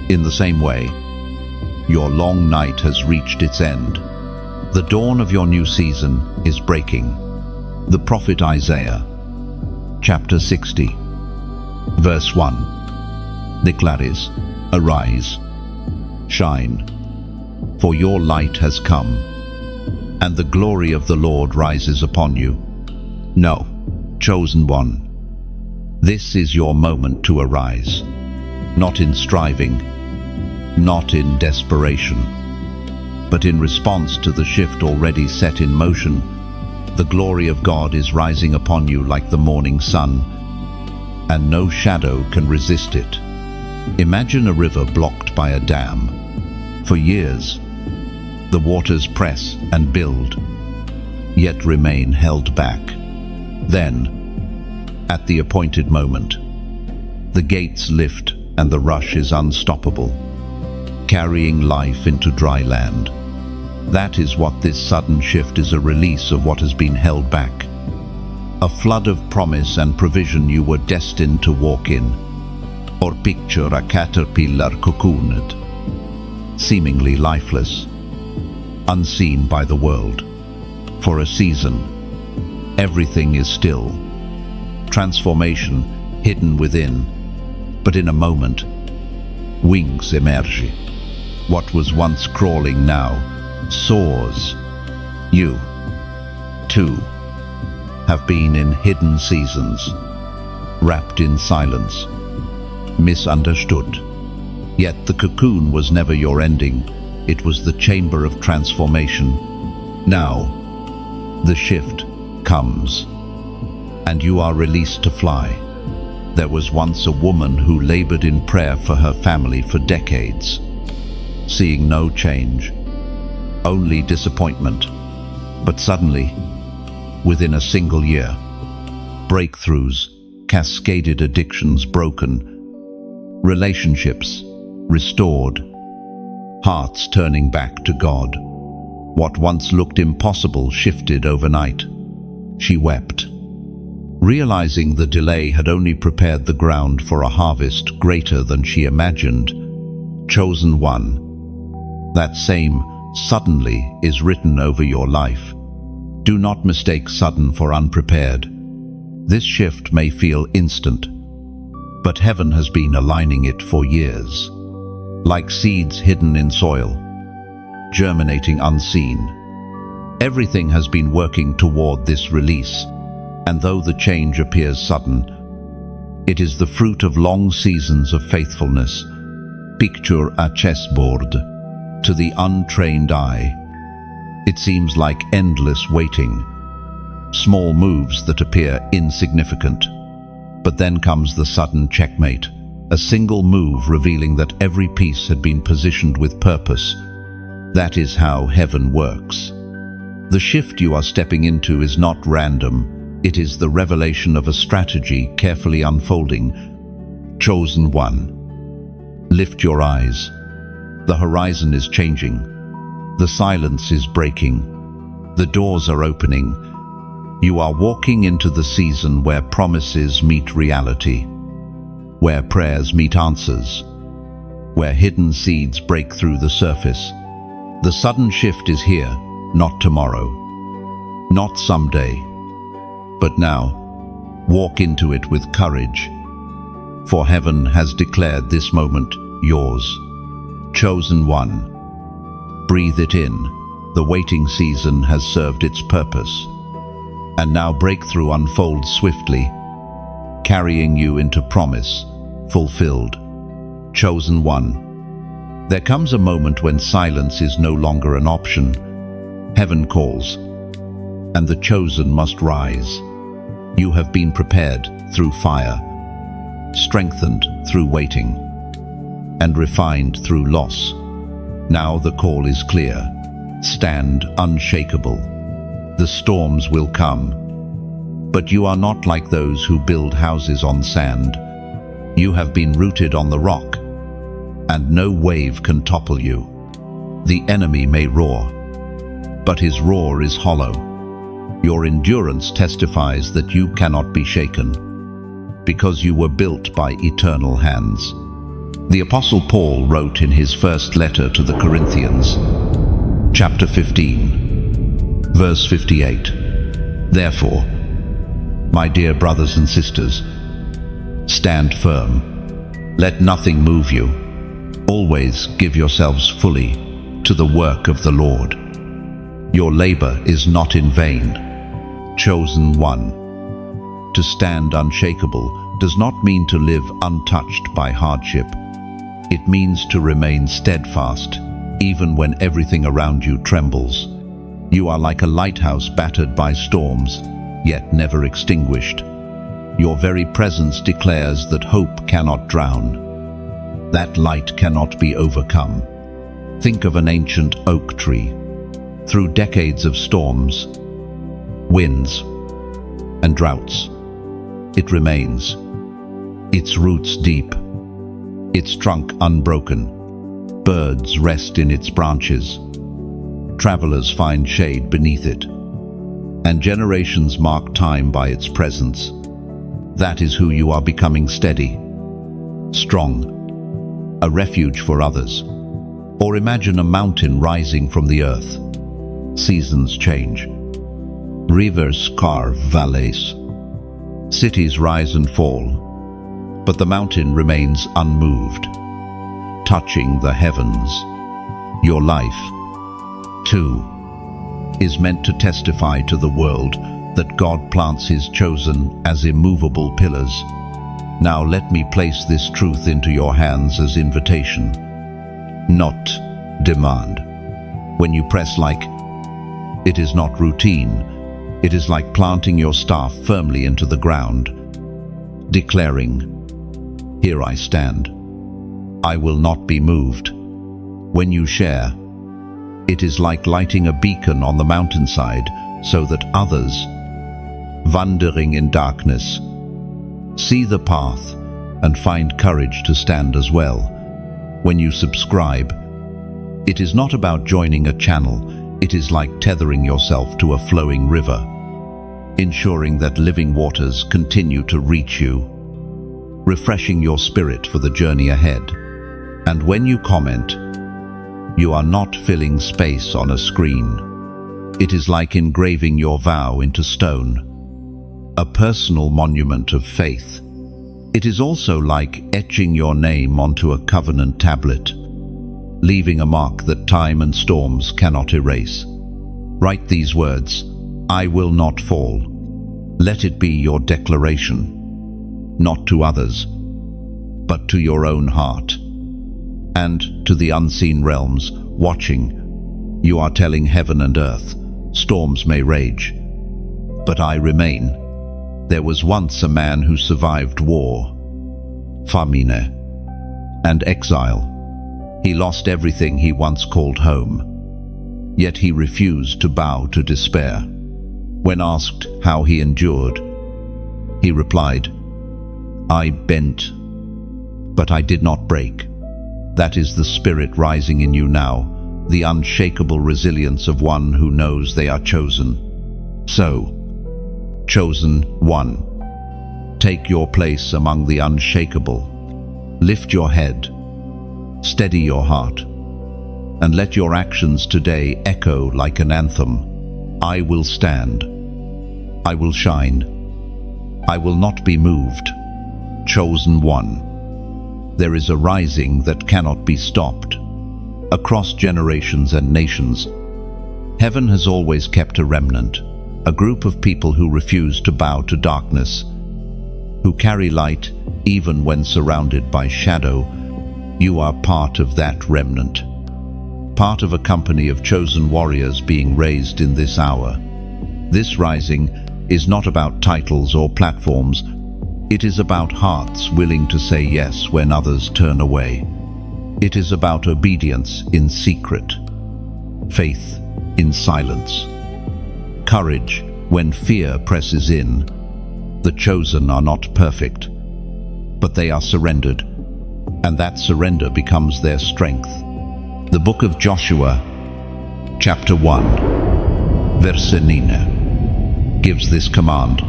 In the same way, your long night has reached its end. The dawn of your new season is breaking. The prophet Isaiah, chapter 60, verse 1, declares, "Arise, shine, for your light has come, and the glory of the Lord rises upon you." No, chosen one, this is your moment to arise, not in striving, not in desperation, but in response to the shift already set in motion. The glory of God is rising upon you like the morning sun, and no shadow can resist it. Imagine a river blocked by a dam. For years, the waters press and build, yet remain held back. Then, at the appointed moment, the gates lift and the rush is unstoppable, carrying life into dry land. That is what this sudden shift is, a release of what has been held back. A flood of promise and provision you were destined to walk in. Or picture a caterpillar cocooned, seemingly lifeless, unseen by the world. For a season, everything is still. Transformation hidden within. But in a moment, wings emerge. What was once crawling now soars. You, too, have been in hidden seasons, wrapped in silence, misunderstood. Yet the cocoon was never your ending. It was the chamber of transformation. Now, The shift comes, and you are released to fly. There was once a woman who labored in prayer for her family for decades, seeing no change, only disappointment. But suddenly, within a single year, breakthroughs, cascaded, addictions broken, relationships restored, hearts turning back to God. What once looked impossible shifted overnight. She wept, realizing the delay had only prepared the ground for a harvest greater than she imagined. Chosen one. That same suddenly is written over your life. Do not mistake sudden for unprepared. This shift may feel instant, but heaven has been aligning it for years. Like seeds hidden in soil, germinating unseen. Everything has been working toward this release, and though the change appears sudden, it is the fruit of long seasons of faithfulness. Picture a chessboard. To the untrained eye, it seems like endless waiting, small moves that appear insignificant. But then comes the sudden checkmate, a single move revealing that every piece had been positioned with purpose. That is how heaven works. The shift you are stepping into is not random. It is the revelation of a strategy carefully unfolding. Chosen one. Lift your eyes. The horizon is changing. The silence is breaking. The doors are opening. You are walking into the season where promises meet reality, where prayers meet answers, where hidden seeds break through the surface. The sudden shift is here, not tomorrow, not someday, but now. Walk into it with courage, for heaven has declared this moment yours. Chosen one. Breathe it in. The waiting season has served its purpose. And now breakthrough unfolds swiftly, carrying you into promise, fulfilled. Chosen one. There comes a moment when silence is no longer an option. Heaven calls, and the chosen must rise. You have been prepared through fire, strengthened through waiting, and refined through loss. Now the call is clear. Stand unshakable. The storms will come, but you are not like those who build houses on sand. You have been rooted on the rock, and no wave can topple you. The enemy may roar, but his roar is hollow. Your endurance testifies that you cannot be shaken, because you were built by eternal hands. The Apostle Paul wrote in his first letter to the Corinthians, chapter 15, verse 58, "Therefore, my dear brothers and sisters, stand firm. Let nothing move you. Always give yourselves fully to the work of the Lord. Your labor is not in vain." Chosen one. To stand unshakable does not mean to live untouched by hardship. It means to remain steadfast, even when everything around you trembles. You are like a lighthouse battered by storms, yet never extinguished. Your very presence declares that hope cannot drown. That light cannot be overcome. Think of an ancient oak tree. Through decades of storms, winds, and droughts, it remains. Its roots deep, its trunk unbroken. Birds rest in its branches. Travelers find shade beneath it. And generations mark time by its presence. That is who you are becoming: steady, strong, a refuge for others. Or imagine a mountain rising from the earth. Seasons change. Rivers carve valleys. Cities rise and fall. But the mountain remains unmoved, touching the heavens. Your life, too, is meant to testify to the world that God plants his chosen as immovable pillars. Now let me place this truth into your hands as invitation, not demand. When you press like, it is not routine, It is like planting your staff firmly into the ground, declaring, "Here I stand. I will not be moved." When you share, it is like lighting a beacon on the mountainside so that others, wandering in darkness, see the path and find courage to stand as well. When you subscribe, it is not about joining a channel, it is like tethering yourself to a flowing river, ensuring that living waters continue to reach you, refreshing your spirit for the journey ahead. And when you comment, you are not filling space on a screen. It is like engraving your vow into stone, a personal monument of faith. It is also like etching your name onto a covenant tablet, leaving a mark that time and storms cannot erase. Write these words, "I will not fall." Let it be your declaration, not to others, but to your own heart. And to the unseen realms watching, you are telling heaven and earth, storms may rage, but I remain. There was once a man who survived war, famine, and exile. He lost everything he once called home, yet he refused to bow to despair. When asked how he endured, he replied, "I bent, but I did not break." That is the spirit rising in you now, the unshakable resilience of one who knows they are chosen. So, chosen one, take your place among the unshakable. Lift your head, steady your heart, and let your actions today echo like an anthem. I will stand. I will shine. I will not be moved. Chosen one. There is a rising that cannot be stopped. Across generations and nations, heaven has always kept a remnant, a group of people who refuse to bow to darkness, who carry light even when surrounded by shadow. You are part of that remnant, part of a company of chosen warriors being raised in this hour. This rising is not about titles or platforms. It is about hearts willing to say yes when others turn away. It is about obedience in secret, faith in silence, courage when fear presses in. The chosen are not perfect, but they are surrendered, and that surrender becomes their strength. The book of Joshua, chapter 1, verse 9, gives this command.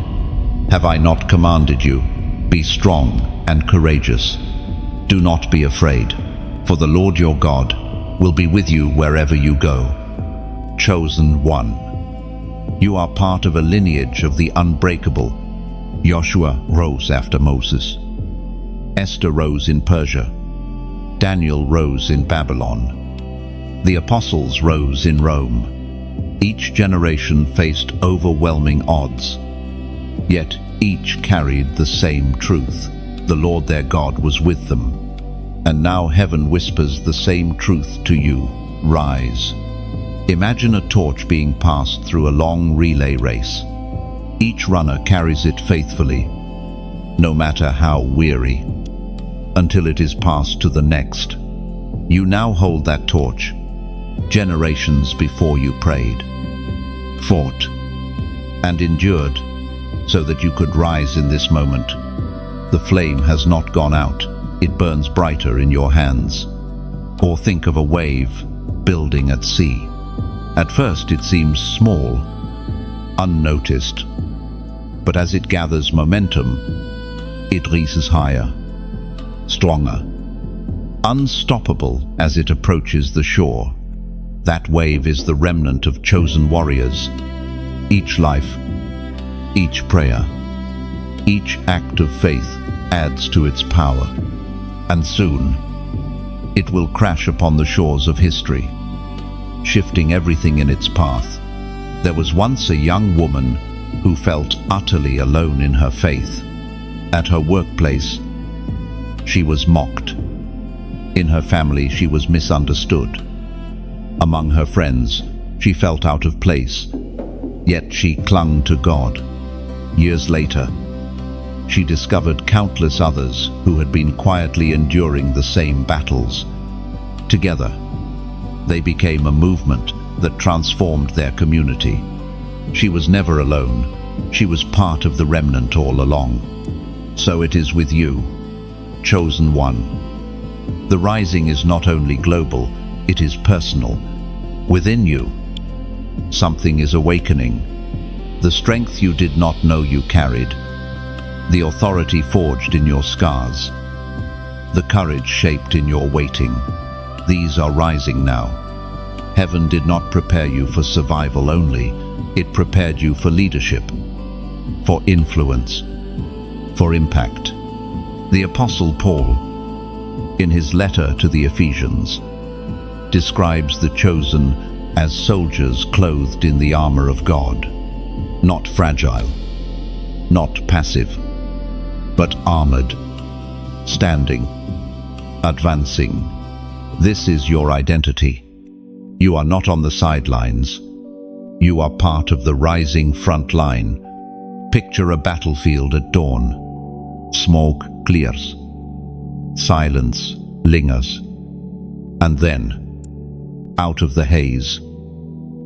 Have I not commanded you? Be strong and courageous. Do not be afraid, for the Lord your God will be with you wherever you go. Chosen one. You are part of a lineage of the unbreakable. Joshua rose after Moses. Esther rose in Persia. Daniel rose in Babylon. The apostles rose in Rome. Each generation faced overwhelming odds, yet each carried the same truth. The Lord their God was with them. And now heaven whispers the same truth to you. Rise. Imagine a torch being passed through a long relay race. Each runner carries it faithfully, no matter how weary, until it is passed to the next. You now hold that torch, generations before you prayed, fought, and endured, so that you could rise in this moment. The flame has not gone out, it burns brighter in your hands. Or think of a wave building at sea. At first it seems small, unnoticed, but as it gathers momentum, it rises higher, stronger, unstoppable as it approaches the shore. That wave is the remnant of chosen warriors. Each life, each prayer, each act of faith adds to its power, and soon it will crash upon the shores of history, shifting everything in its path. There was once a young woman who felt utterly alone in her faith. At her workplace, she was mocked. In her family, she was misunderstood. Among her friends, she felt out of place. Yet she clung to God. Years later, she discovered countless others who had been quietly enduring the same battles. Together, they became a movement that transformed their community. She was never alone. She was part of the remnant all along. So it is with you, chosen one. The rising is not only global, it is personal. Within you, something is awakening. The strength you did not know you carried, the authority forged in your scars, the courage shaped in your waiting. These are rising now. Heaven did not prepare you for survival only, it prepared you for leadership, for influence, for impact. The Apostle Paul, in his letter to the Ephesians, describes the chosen as soldiers clothed in the armor of God, not fragile, not passive, but armored, standing, advancing. This is your identity. You are not on the sidelines. You are part of the rising front line. Picture a battlefield at dawn. Smoke clears. Silence lingers. And then, out of the haze,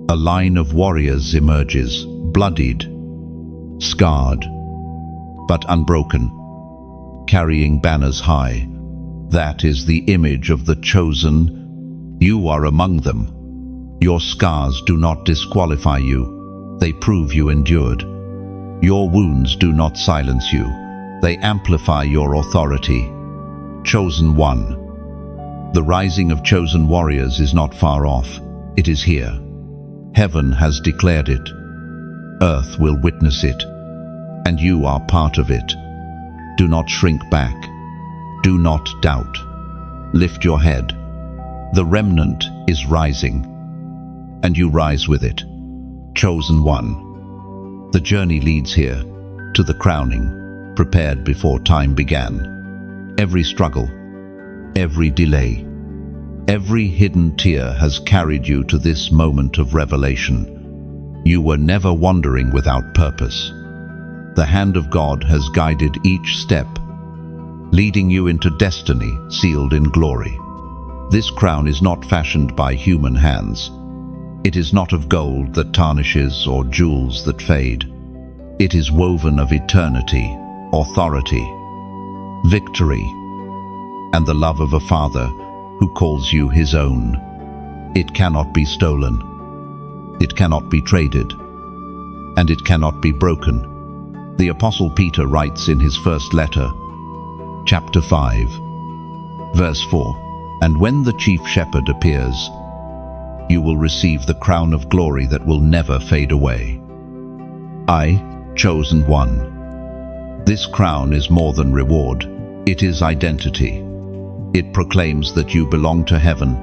a line of warriors emerges, bloodied, scarred, but unbroken, carrying banners high. That is the image of the chosen. You are among them. Your scars do not disqualify you. They prove you endured. Your wounds do not silence you. They amplify your authority. Chosen one. The rising of chosen warriors is not far off. It is here. Heaven has declared it. Earth will witness it. And you are part of it. Do not shrink back. Do not doubt. Lift your head. The remnant is rising, and you rise with it. Chosen one. The journey leads here, to the crowning, prepared before time began. Every struggle, every delay, every hidden tear has carried you to this moment of revelation. You were never wandering without purpose. The hand of God has guided each step, leading you into destiny sealed in glory. This crown is not fashioned by human hands. It is not of gold that tarnishes or jewels that fade. It is woven of eternity, authority, victory, and the love of a Father who calls you his own. It cannot be stolen. It cannot be traded. And it cannot be broken. The Apostle Peter writes in his first letter, chapter 5, verse 4, "And when the chief shepherd appears, you will receive the crown of glory that will never fade away." I, chosen one. This crown is more than reward. It is identity. It proclaims that you belong to heaven,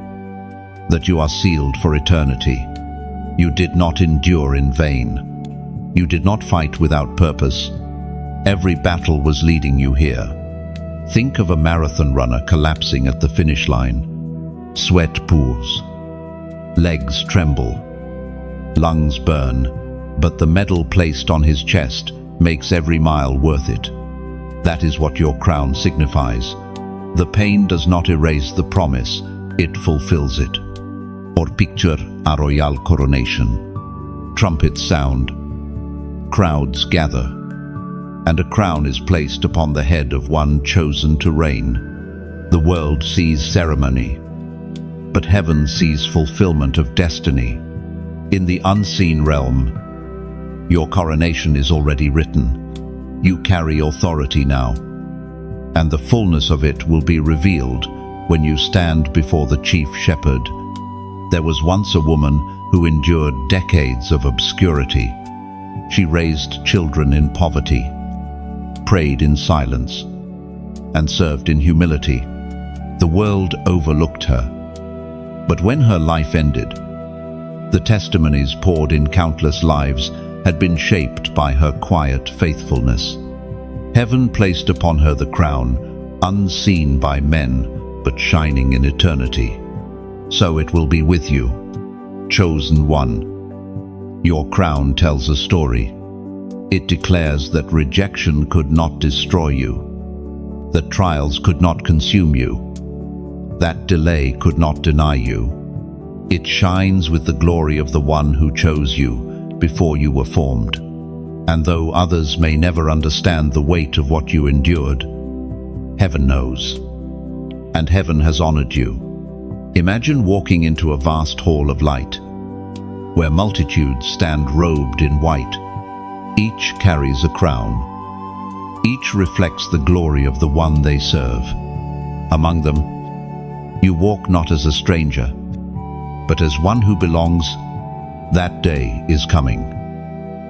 that you are sealed for eternity. You did not endure in vain. You did not fight without purpose. Every battle was leading you here. Think of a marathon runner collapsing at the finish line. Sweat pours. Legs tremble. Lungs burn. But the medal placed on his chest makes every mile worth it. That is what your crown signifies. The pain does not erase the promise, it fulfills it. Or picture a royal coronation. Trumpets sound. Crowds gather. And a crown is placed upon the head of one chosen to reign. The world sees ceremony, but heaven sees fulfillment of destiny. In the unseen realm, your coronation is already written. You carry authority now, and the fullness of it will be revealed when you stand before the chief shepherd. There was once a woman who endured decades of obscurity. She raised children in poverty, prayed in silence, and served in humility. The world overlooked her. But when her life ended, the testimonies poured in countless lives had been shaped by her quiet faithfulness. Heaven placed upon her the crown, unseen by men, but shining in eternity. So it will be with you, chosen one. Your crown tells a story. It declares that rejection could not destroy you, that trials could not consume you, that delay could not deny you. It shines with the glory of the one who chose you before you were formed. And though others may never understand the weight of what you endured, heaven knows. And heaven has honored you. Imagine walking into a vast hall of light, where multitudes stand robed in white. Each carries a crown. Each reflects the glory of the one they serve. Among them, you walk not as a stranger, but as one who belongs. That day is coming.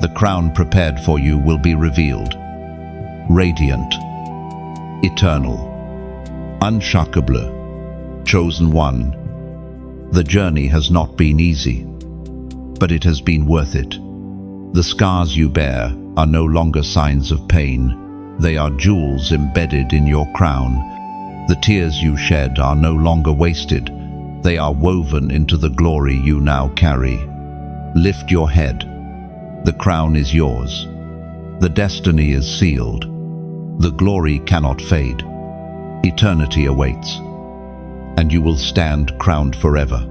The crown prepared for you will be revealed. Radiant, eternal, unshockable, chosen one. The journey has not been easy, but it has been worth it. The scars you bear are no longer signs of pain. They are jewels embedded in your crown. The tears you shed are no longer wasted. They are woven into the glory you now carry. Lift your head. The crown is yours. The destiny is sealed. The glory cannot fade. Eternity awaits, and you will stand crowned forever.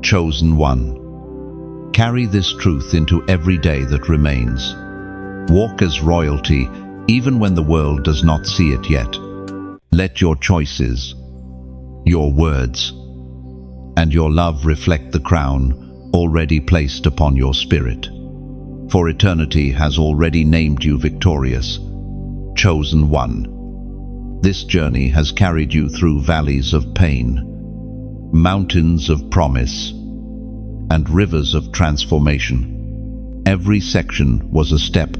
Chosen one. Carry this truth into every day that remains. Walk as royalty, even when the world does not see it yet. Let your choices, your words, and your love reflect the crown already placed upon your spirit. For eternity has already named you victorious, chosen one. This journey has carried you through valleys of pain, mountains of promise, and rivers of transformation. Every section was a step,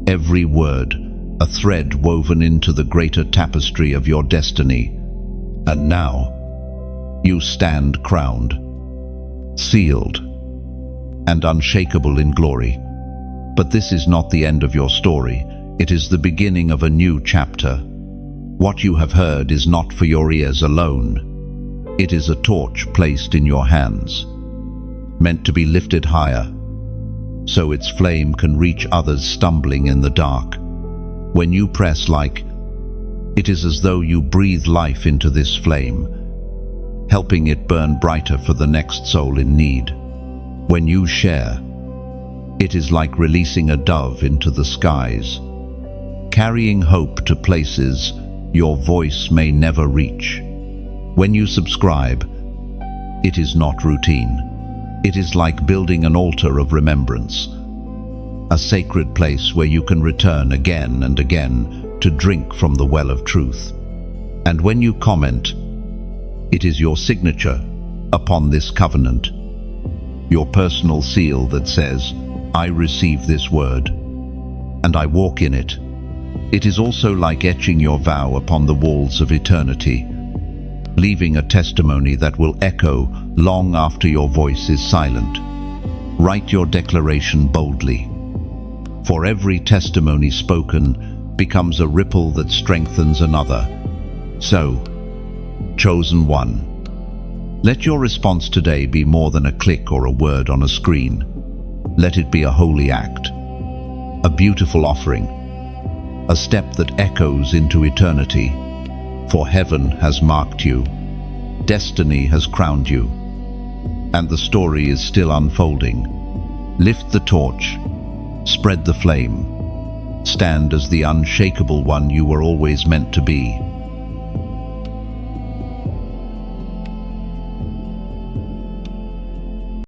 every word a thread woven into the greater tapestry of your destiny. And now, you stand crowned, sealed, and unshakable in glory. But this is not the end of your story. It is the beginning of a new chapter. What you have heard is not for your ears alone. It is a torch placed in your hands, meant to be lifted higher, so its flame can reach others stumbling in the dark. When you press like, it is as though you breathe life into this flame, helping it burn brighter for the next soul in need. When you share, it is like releasing a dove into the skies, carrying hope to places your voice may never reach. When you subscribe, it is not routine. It is like building an altar of remembrance, a sacred place where you can return again and again to drink from the well of truth. And when you comment, it is your signature upon this covenant, your personal seal that says, I receive this word, and I walk in it. It is also like etching your vow upon the walls of eternity, leaving a testimony that will echo long after your voice is silent. Write your declaration boldly, for every testimony spoken becomes a ripple that strengthens another. So, chosen one, let your response today be more than a click or a word on a screen. Let it be a holy act, a beautiful offering, a step that echoes into eternity. For heaven has marked you, destiny has crowned you, and the story is still unfolding. Lift the torch, spread the flame, stand as the unshakable one you were always meant to be.